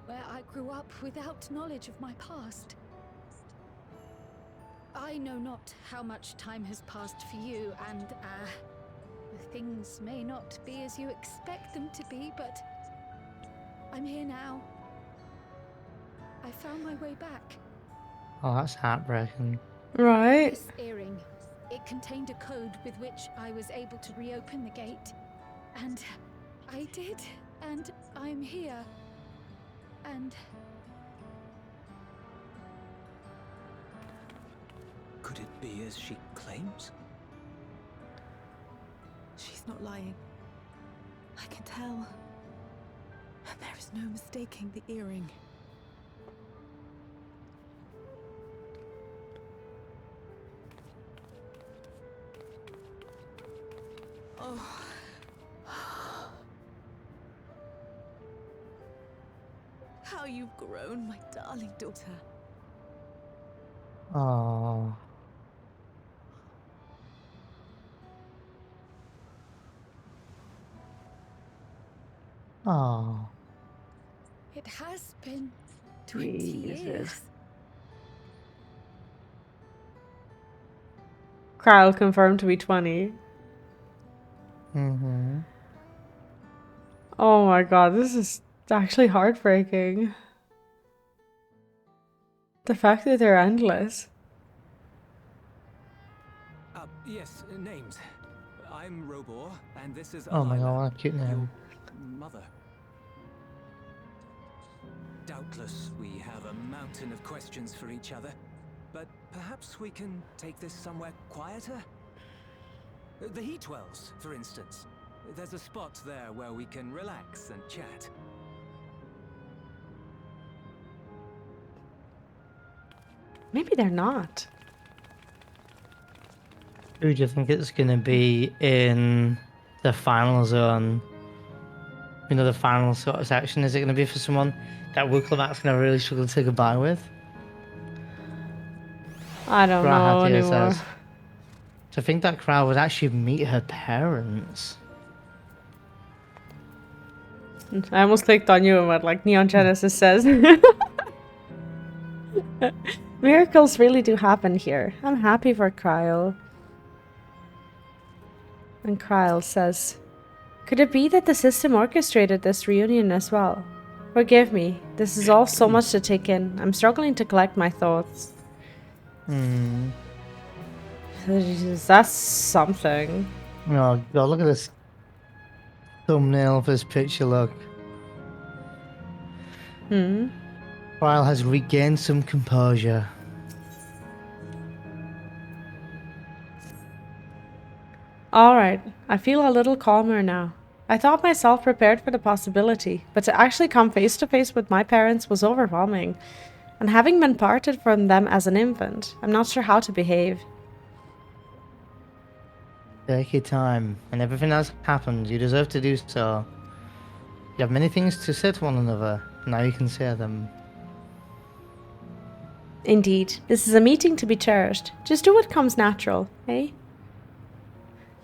where I grew up without knowledge of my past. I know not how much time has passed for you, and, things may not be as you expect them to be, but I'm here now. I found my way back. Oh, that's heartbreaking. Right? This earring, it contained a code with which I was able to reopen the gate. And I did, and I'm here. And Could it be as she claims? She's not lying. I can tell. And there is no mistaking the earring. Oh. How you've grown, my darling daughter. Oh. Oh. it has been 20 years. Kryle confirmed to be 20. Mm-hmm. Oh my god, this is actually heartbreaking. The fact that they're endless. Yes, names. I'm Robor, and this is Oh my Alila, god, what a cute name. your mother. Doubtless, we have a mountain of questions for each other, but perhaps we can take this somewhere quieter? The Heat Wells, for instance. There's a spot there where we can relax and chat. Maybe they're not. Who do you think it's gonna be in the final zone? You know, the final sort of section. Is it gonna be for someone that Wuklavat's gonna really struggle to say goodbye with? I don't know Rahatia anymore. says. To think that Crow would actually meet her parents. I almost clicked on you and what like Neon Genesis says. Miracles really do happen here. I'm happy for Cryle. And Cryle says, could it be that the system orchestrated this reunion as well? Forgive me. This is all so much to take in. I'm struggling to collect my thoughts. That's something. Oh god, look at this thumbnail of this picture, look. Cryle has regained some composure. Alright, I feel a little calmer now. I thought myself prepared for the possibility, but to actually come face to face with my parents was overwhelming. And having been parted from them as an infant, I'm not sure how to behave. Take your time, and everything has happened. You deserve to do so. You have many things to say to one another. Now you can say them. Indeed, this is a meeting to be cherished. Just do what comes natural, eh?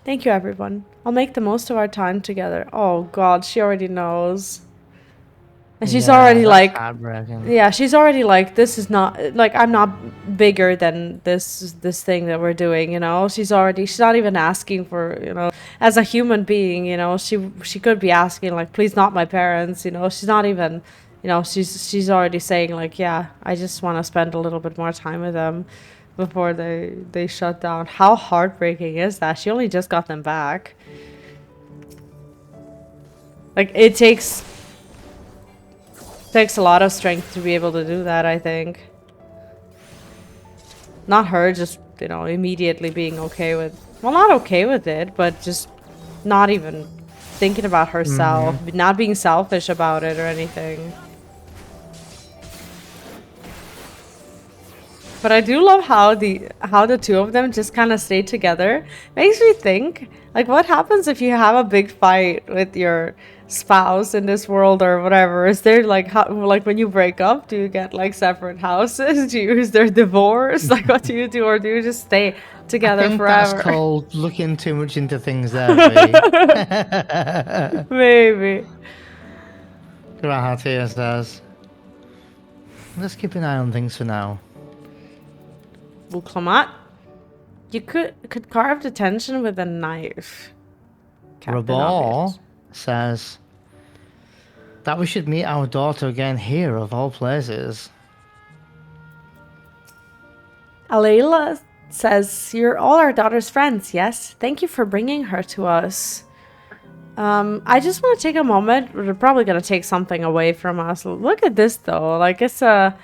Thank you, everyone. I'll make the most of our time together. Oh god, she already knows. And she's already like, yeah, she's already like, this is not, like, I'm not bigger than this thing that we're doing, you know? She's not even asking for, you know, as a human being, you know, she could be asking, like, please not my parents, you know? She's not even, you know, she's already saying, like, yeah, I just want to spend a little bit more time with them before they shut down. How heartbreaking is that? She only just got them back. Like, it takes a lot of strength to be able to do that, I think. Not her just, you know, immediately being okay with, well, not okay with it, but just not even thinking about herself, not being selfish about it or anything. But I do love how the two of them just kind of stay together. Makes me think, like, what happens if you have a big fight with your spouse in this world or whatever? Is there like like when you break up, do you get like separate houses? Is there divorce? Like, what do you do, or do you just stay together I think forever? That's called looking too much into things there, Vee. Maybe. Grahatia says. Let's keep an eye on things for now. Clamat, you could carve the tension with a knife. Rabor says that we should meet our daughter again here, of all places. Alayla says, you're all our daughter's friends, yes? Thank you for bringing her to us. I just want to take a moment. We're probably going to take something away from us. Look at this, though. Like, it's a...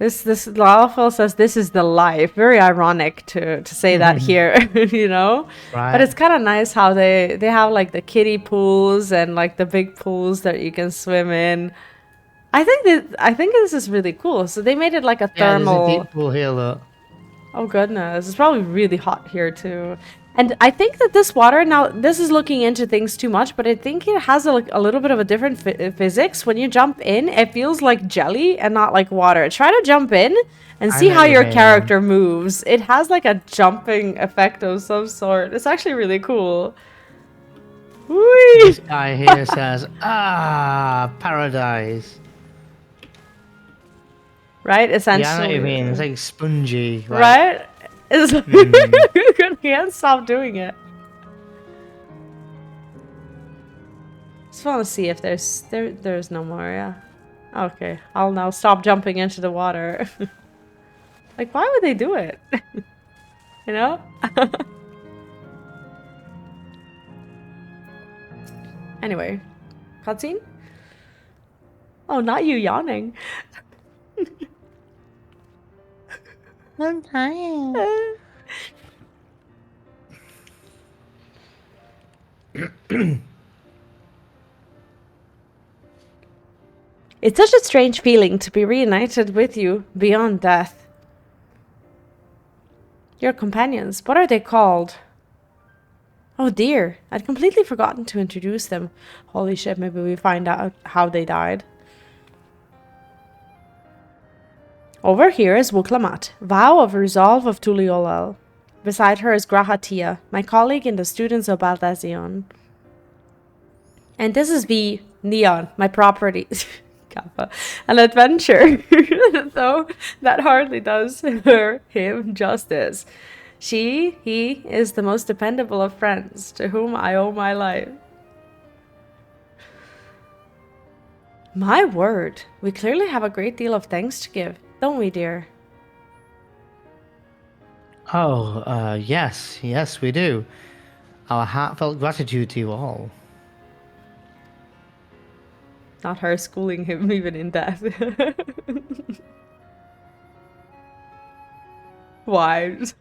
This Lalafel says this is the life. Very ironic to say that here, you know? Right. But it's kind of nice how they have, like, the kiddie pools and, like, the big pools that you can swim in. I think this is really cool. So they made it like a thermal... Yeah, there's a deep pool here, look. Oh, goodness. It's probably really hot here, too. And I think that this water, now, this is looking into things too much, but I think it has a little bit of a different physics. When you jump in, it feels like jelly and not like water. Try to jump in and see how your character moves. It has like a jumping effect of some sort. It's actually really cool. Whee! This guy here says, paradise. Right? Essentially. Yeah, I know what you mean. It's like spongy. Like, right? It's you can't stop doing it. Just want to see if there's no more, yeah. Okay, I'll now stop jumping into the water. Like, why would they do it? You know? Anyway, cutscene? Oh, not you yawning. I'm tired. It's such a strange feeling to be reunited with you beyond death. Your companions, what are they called? Oh dear, I'd completely forgotten to introduce them. Holy shit, maybe we find out how they died. Over here is Wuklamat, Vow of Resolve of Tuliolel. Beside her is Grahatia, my colleague in the Students of Baldazion. And this is Vee Neon, my property. Kappa. An adventure. So that hardly does him justice. He is the most dependable of friends, to whom I owe my life. My word, we clearly have a great deal of thanks to give, don't we, dear? Oh, yes, we do. Our heartfelt gratitude to you all. Not her schooling him even in that. Wives.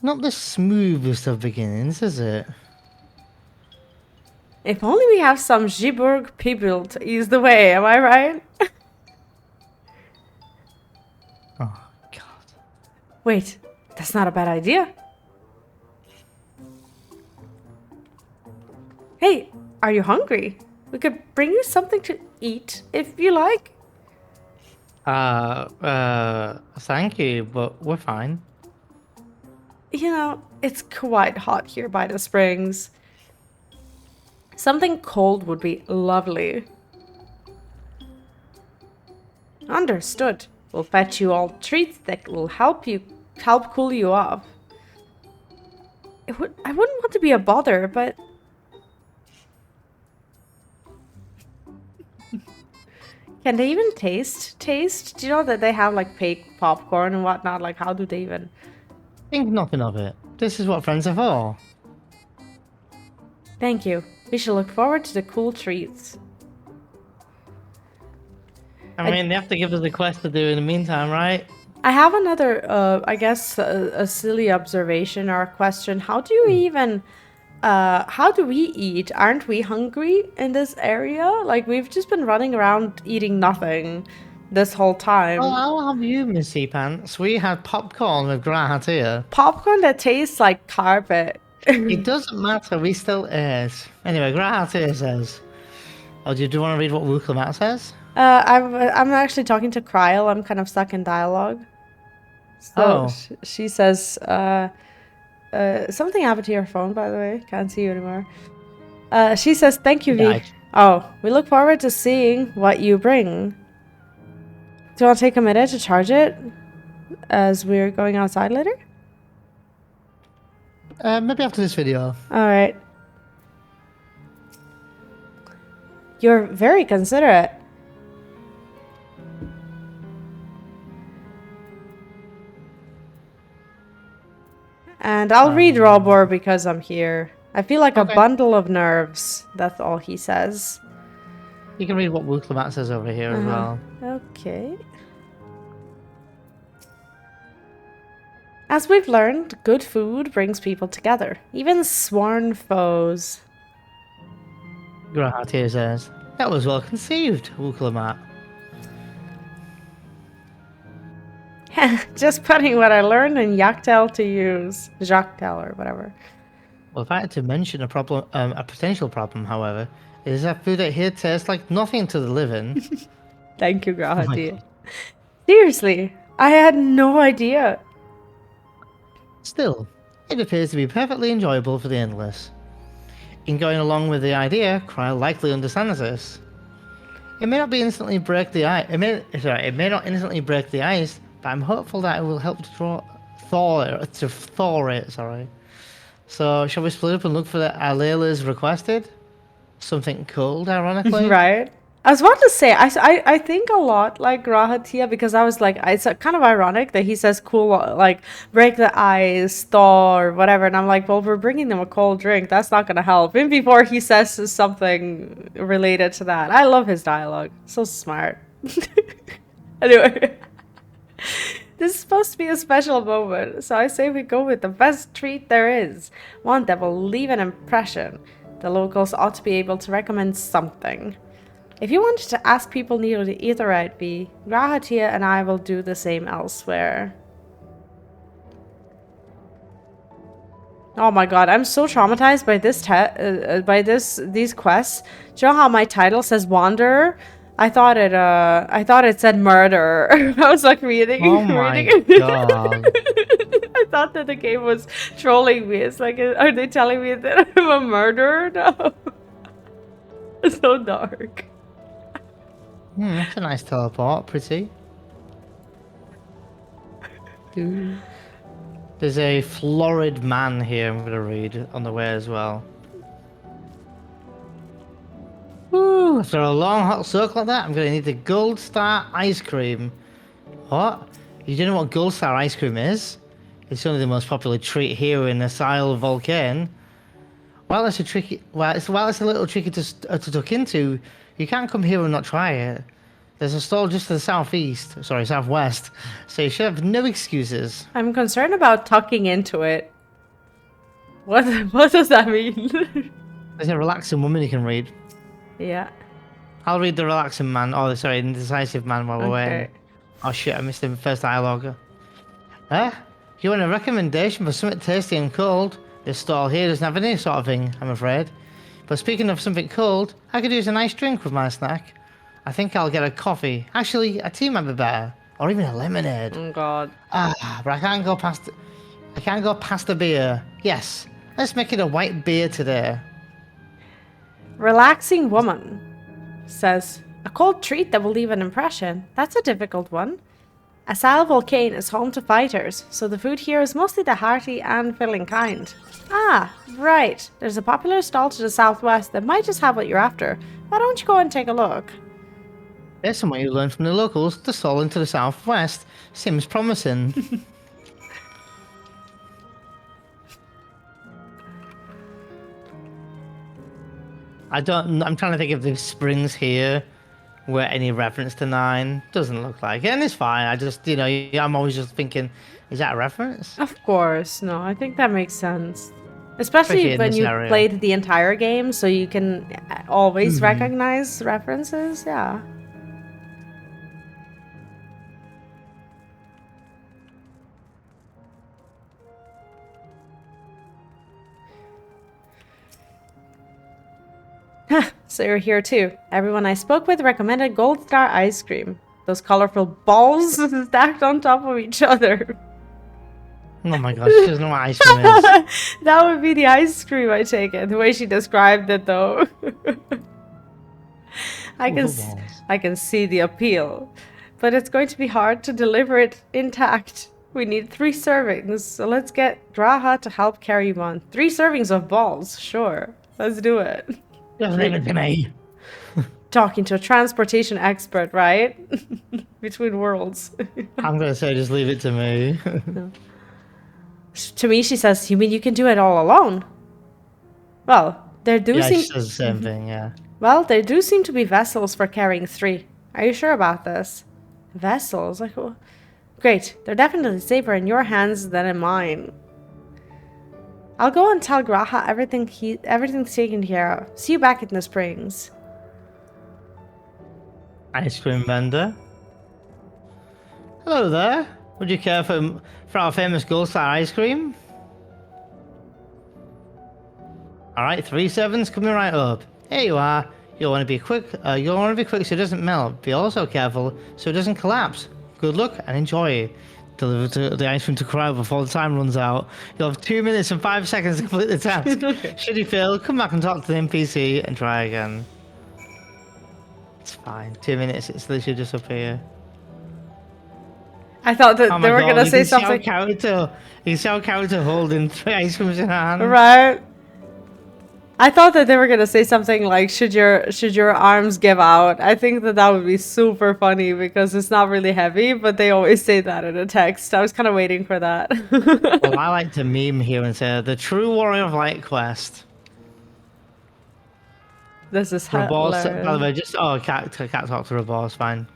Not the smoothest of beginnings, is it? If only we have some Giburg people to ease the way, am I right? Oh, God. Wait, that's not a bad idea. Hey, are you hungry? We could bring you something to eat, if you like. Thank you, but we're fine. You know, it's quite hot here by the springs. Something cold would be lovely. Understood. We'll fetch you all treats that will help cool you off. I wouldn't want to be a bother, but can they even taste? Do you know that they have like fake popcorn and whatnot? Like, how do they even? Think nothing of it. This is what friends are for. Thank you. We shall look forward to the cool treats. I mean, they have to give us a quest to do in the meantime, right? I have another, I guess, a silly observation or a question. How do you even, how do we eat? Aren't we hungry in this area? Like, we've just been running around eating nothing this whole time. Well, I'll have you, Missy Pants. We had popcorn with Grahatia. Popcorn that tastes like carpet. It doesn't matter, we still ate. Anyway, Grahatia says... Oh, do you want to read what Wuklamat says? I'm actually talking to Kryl. I'm kind of stuck in dialogue. So she says, something happened to your phone, by the way. Can't see you anymore. She says, thank you, Vee. Oh, we look forward to seeing what you bring. Do you want to take a minute to charge it as we're going outside later? Maybe after this video. Alright. You're very considerate. And I'll read Robor because I'm here. I feel like a bundle of nerves. That's all he says. You can read what Wuklamat says over here as well. Okay. As we've learned, good food brings people together, even sworn foes. Grahatia says, that was well conceived, Wuklamat. Just putting what I learned in Yaktel to use. Jactel or whatever. Well, if I had to mention a problem, a potential problem, however, is that food out here tastes like nothing to the living. Thank you, Grahatia. Seriously, I had no idea. Still, it appears to be perfectly enjoyable for the endless. In going along with the idea, Kryl likely understands this. It may not instantly break the ice. It may not instantly break the ice, but I'm hopeful that it will help to thaw it. Sorry. So, shall we split up and look for the Alela's requested? Something cold, ironically. Right. I was about to say, I think a lot like Grahatia because I was like, it's kind of ironic that he says cool, like break the ice, thaw, or whatever. And I'm like, well, we're bringing them a cold drink. That's not going to help. And before he says something related to that. I love his dialogue. So smart. Anyway. This is supposed to be a special moment. So I say we go with the best treat there is. One that will leave an impression. The locals ought to be able to recommend something. If you wanted to ask people near the Aetheryte Bee, Grahatia and I will do the same elsewhere. Oh my god, I'm so traumatized by these quests. Do you know how my title says Wanderer? I thought it said murder. I was like reading. Oh my god. I thought that the game was trolling me. It's like, are they telling me that I'm a murderer? No. It's so dark. That's a nice teleport. Pretty. There's a florid man here I'm going to read on the way as well. Woo! After a long hot circle like that, I'm going to need the Gold Star ice cream. What? You don't know what Gold Star ice cream is? It's only the most popular treat here in the Isle of Volcane. While it's a little tricky to tuck into, you can't come here and not try it. There's a stall just to the southwest, so you should have no excuses. I'm concerned about tucking into it. What does that mean? There's a relaxing woman you can read. Yeah. I'll read the relaxing man. Oh, sorry, indecisive man while we're waiting. Oh shit, I missed the first dialogue. You want a recommendation for something tasty and cold? This stall here doesn't have any sort of thing, I'm afraid. But speaking of something cold, I could use a nice drink with my snack. I think I'll get a coffee. Actually, a tea might be better. Or even a lemonade. Oh god. But I can't go past the beer. Yes, let's make it a white beer today. Relaxing woman says, a cold treat that will leave an impression. That's a difficult one. Isle Volcane is home to fighters, so the food here is mostly the hearty and filling kind. Ah, right. There's a popular stall to the southwest that might just have what you're after. Why don't you go and take a look? There's something you learned from the locals. The stall into the southwest seems promising. I'm trying to think if the springs here were any reference to 9. Doesn't look like it, and it's fine. I just, I'm always just thinking, is that a reference? Of course, no, I think that makes sense. Especially when you played the entire game, so you can always recognize references, yeah. So you're here too. Everyone I spoke with recommended Gold Star ice cream. Those colorful balls stacked on top of each other. Oh my gosh, she doesn't know what ice cream is. That would be the ice cream, I take it. The way she described it, though. I can see the appeal. But it's going to be hard to deliver it intact. We need 3 servings, so let's get Graha to help carry one. 3 servings of balls, sure. Let's do it. Just leave it to me. Talking to a transportation expert, right? Between worlds. I'm going to say just leave it to me. No. To me, she says, you mean you can do it all alone? Well, there do seem... she says the same thing, yeah. Well, there do seem to be vessels for carrying 3. Are you sure about this? Vessels? Like, oh. Great. They're definitely safer in your hands than in mine. I'll go and tell Graha everything's taken care of. See you back in the springs. Ice cream vendor. Hello there. Would you care for our famous Gold Star ice cream? Alright, 3 sevens coming right up. Here you are. You'll want to be quick. So it doesn't melt. Be also careful so it doesn't collapse. Good luck and enjoy. Deliver the ice cream to crowd before the time runs out. You'll have 2 minutes and 5 seconds to complete the task. Should you fail, come back and talk to the NPC and try again. It's fine. 2 minutes. It's literally just up here. I thought that they were going to say something. You can see our character holding 3 ice creams in her hand. Right. I thought that they were going to say something like, should your arms give out? I think that would be super funny because it's not really heavy, but they always say that in a text. I was kind of waiting for that. Well, I like to meme here and say, the true warrior of Light Quest. This is Rabos, hilarious. by the way, can't talk to Rabos, fine.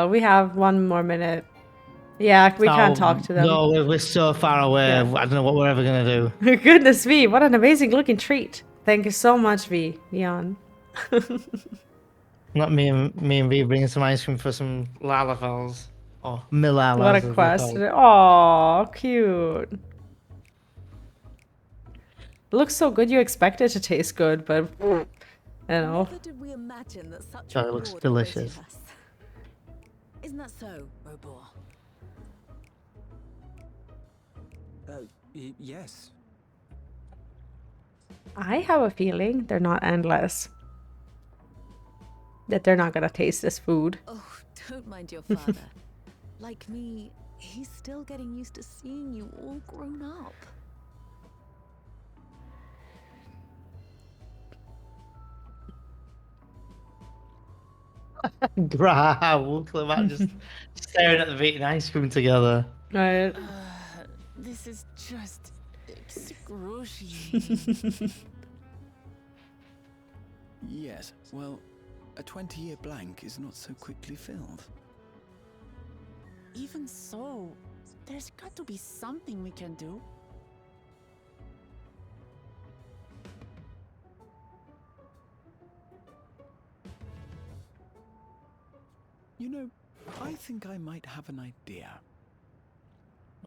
We have 1 more minute. Yeah, we can't talk to them. No, we're so far away. Yeah. I don't know what we're ever going to do. Goodness, Vee, what an amazing looking treat. Thank you so much, Vee Neon. Not me and Vee bringing some ice cream for some Lalafels. Or Milalas. What a quest. Aw, cute. It looks so good you expect it to taste good, but You know. Never did we imagine that such That a looks reward delicious. awaited us. Isn't that so, Robor? Yes. I have a feeling they're not endless. That they're not gonna taste this food. Oh, don't mind your father. Like me, he's still getting used to seeing you all grown up. Wow, look at that, just staring at the eating ice cream together. Right. This is just excruciating. Yes, well, a 20-year blank is not so quickly filled. Even so, there's got to be something we can do. You know, I think I might have an idea.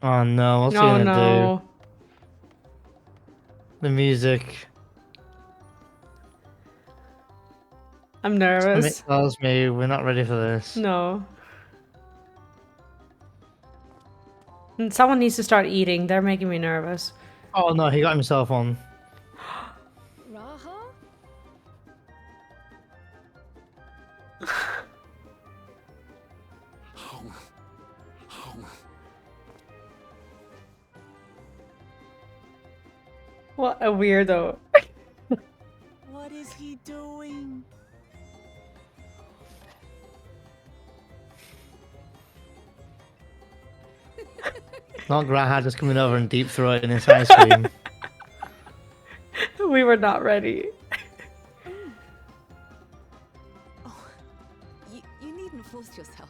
Oh no, what's he Oh gonna no. do? The music. I'm Something nervous. tells me we're not ready for this. No. And someone needs to start eating. They're making me nervous. Oh no, he got himself on. Raha? What a weirdo. What is he doing? Not Graha just coming over and deep throating his ice cream. We were not ready. Oh, you needn't force yourself.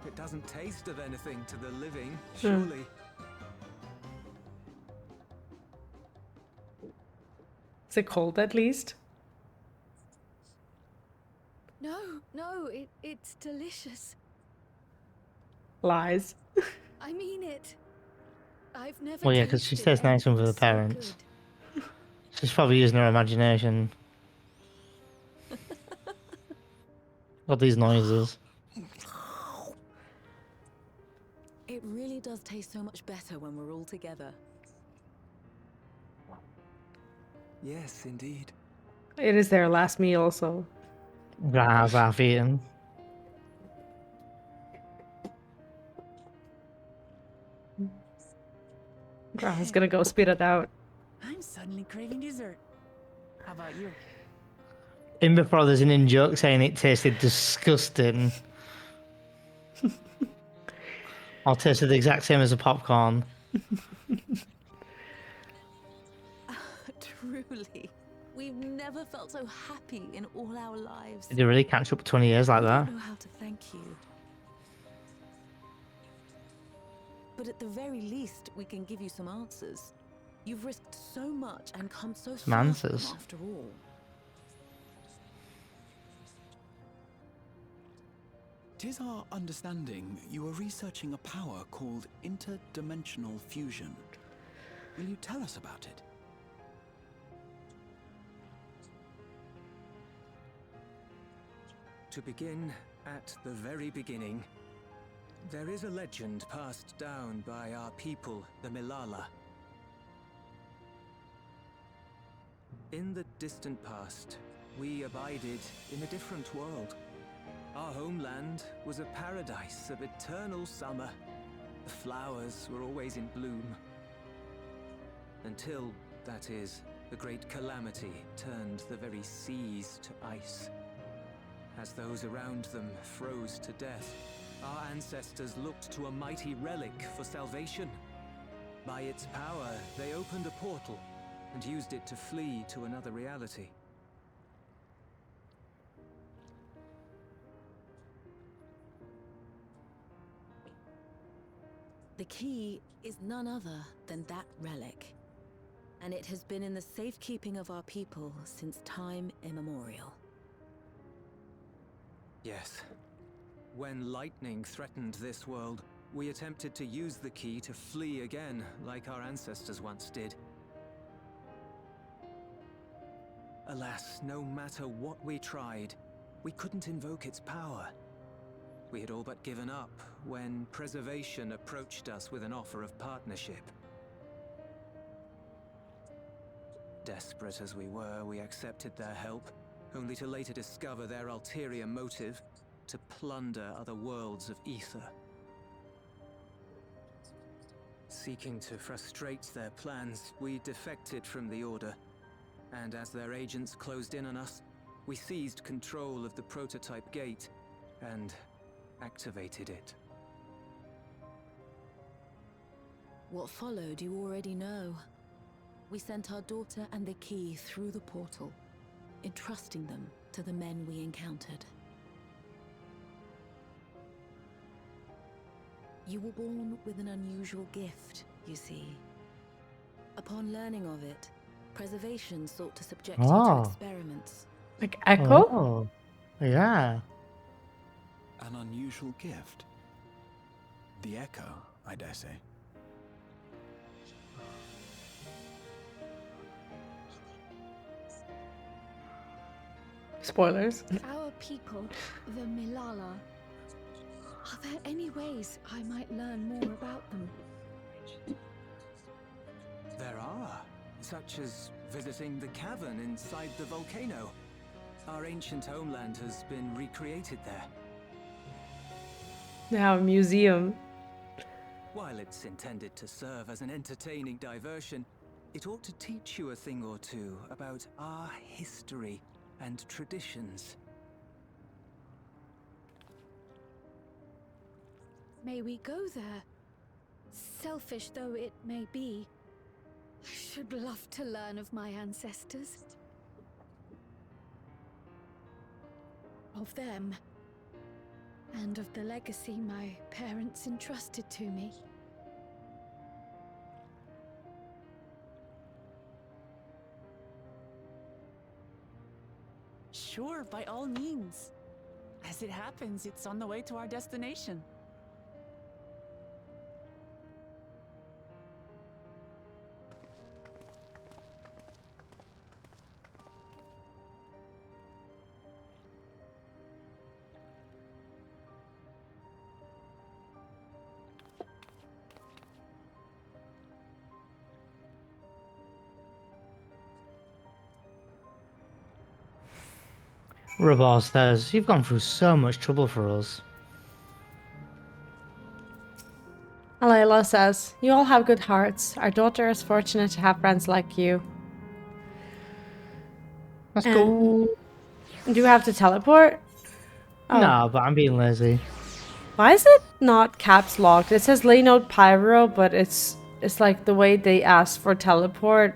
It doesn't taste of anything to the living, surely. Is it cold at least? No, it's delicious. Lies. I mean it. I've never. Well, yeah, because she tasted says nice one for the anything so parents. good. She's probably using her imagination. Got these noises. It really does taste so much better when we're all together. Yes, indeed. It is their last meal, so. Graha's half eaten. Graha's gonna go spit it out. I'm suddenly craving dessert. How about you? In before there's an in joke saying it tasted disgusting. I'll taste it the exact same as a popcorn. Truly, we've never felt so happy in all our lives. Did you really catch up 20 years like I that? don't know how to thank you. But at the very least, we can give you some answers. You've risked so much and come so Some far from answers? them after all. Tis our understanding you are researching a power called interdimensional fusion. Will you tell us about it? To begin at the very beginning, there is a legend passed down by our people, the Milala. In the distant past, we abided in a different world. Our homeland was a paradise of eternal summer. The flowers were always in bloom. Until, that is, the great calamity turned the very seas to ice. As those around them froze to death, our ancestors looked to a mighty relic for salvation. By its power, they opened a portal and used it to flee to another reality. The key is none other than that relic. And it has been in the safekeeping of our people since time immemorial. Yes. When lightning threatened this world, we attempted to use the key to flee again, like our ancestors once did. Alas, no matter what we tried, we couldn't invoke its power. We had all but given up when Preservation approached us with an offer of partnership. Desperate as we were, we accepted their help, only to later discover their ulterior motive: to plunder other worlds of ether. Seeking to frustrate their plans, we defected from the Order, and as their agents closed in on us, we seized control of the prototype gate and activated it. What followed you already know. We sent our daughter and the key through the portal, entrusting them to the men we encountered. You were born with an unusual gift, you see. Upon learning of it, Preservation sought to subject you to experiments. Like Echo? Oh, yeah. An unusual gift. The Echo, I dare say. Spoilers. Our people, the Milala. Are there any ways I might learn more about them? There are, such as visiting the cavern inside the volcano. Our ancient homeland has been recreated there. They have a museum. While it's intended to serve as an entertaining diversion, it ought to teach you a thing or two about our history and traditions. May we go there? Selfish though it may be, I should love to learn of my ancestors. Of them. And of the legacy my parents entrusted to me. Sure, by all means. As it happens, it's on the way to our destination. Rabal says, "You've gone through so much trouble for us." Alayla says, "You all have good hearts. Our daughter is fortunate to have friends like you." Let's go. Do you have to teleport? Oh. No, but I'm being lazy. Why is it not caps locked? It says Laynode Pyro, but it's like the way they ask for teleport.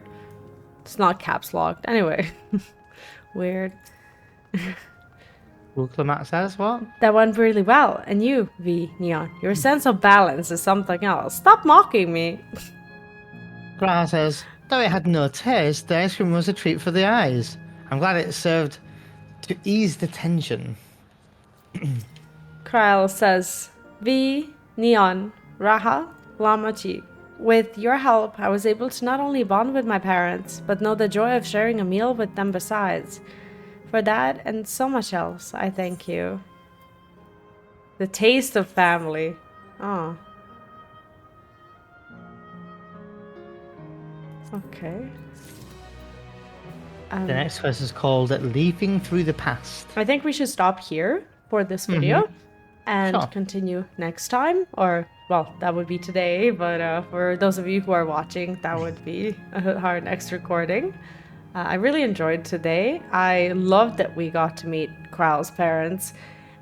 It's not caps locked. Anyway. Weird. Wooklamat says what? That went really well. And you, Vee Neon, your sense of balance is something else. Stop mocking me. Gra says, "Though it had no taste, the ice cream was a treat for the eyes. I'm glad it served to ease the tension." Kryl says, "Vee Neon, Raha, Lamachi. With your help, I was able to not only bond with my parents, but know the joy of sharing a meal with them besides. For that and so much else, I thank you." The taste of family. Oh. Okay. The next quest is called Leafing Through the Past. I think we should stop here for this video and continue next time. Or, well, that would be today, but for those of you who are watching, that would be our next recording. I really enjoyed today. I loved that we got to meet Kryl's parents.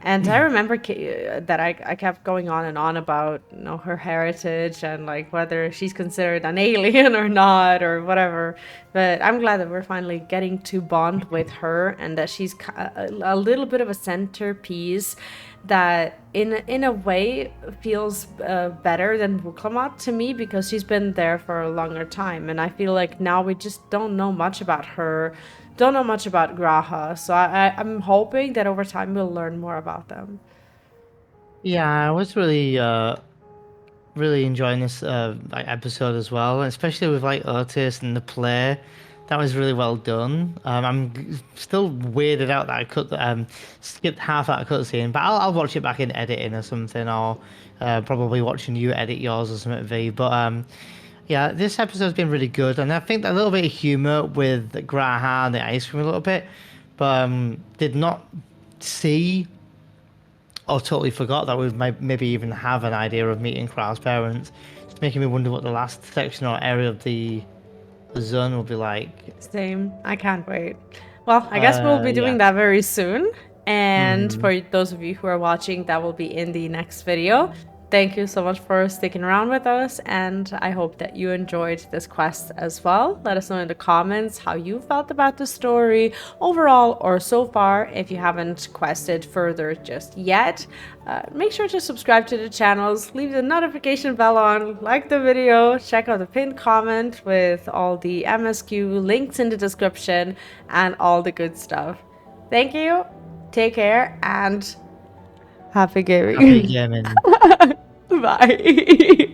And I remember that I kept going on and on about, you know, her heritage and like whether she's considered an alien or not or whatever. But I'm glad that we're finally getting to bond with her and that she's a little bit of a centerpiece that in a way feels better than Wooklamat to me, because she's been there for a longer time. And I feel like now we just don't know much about her. Don't know much about Graha, so I'm hoping that over time we'll learn more about them. Yeah, I was really enjoying this episode as well, especially with like Otis and the play That was really well done. I'm still weirded out that I skipped half that cutscene, but I'll watch it back in editing or something, or probably watching you edit yours or something, V. But yeah, this episode's been really good, and I think a little bit of humour with Graha and the ice cream a little bit, but did not see or totally forgot that we might maybe even have an idea of meeting Krau's parents. It's making me wonder what the last section or area of the zone will be like. Same. I can't wait. Well, I guess we'll be doing that very soon. And for those of you who are watching, that will be in the next video. Thank you so much for sticking around with us, and I hope that you enjoyed this quest as well. Let us know in the comments how you felt about the story overall or so far. If you haven't quested further just yet, make sure to subscribe to the channels, leave the notification bell on, like the video, check out the pinned comment with all the MSQ links in the description and all the good stuff. Thank you, take care, and happy gaming. Happy gaming. Bye.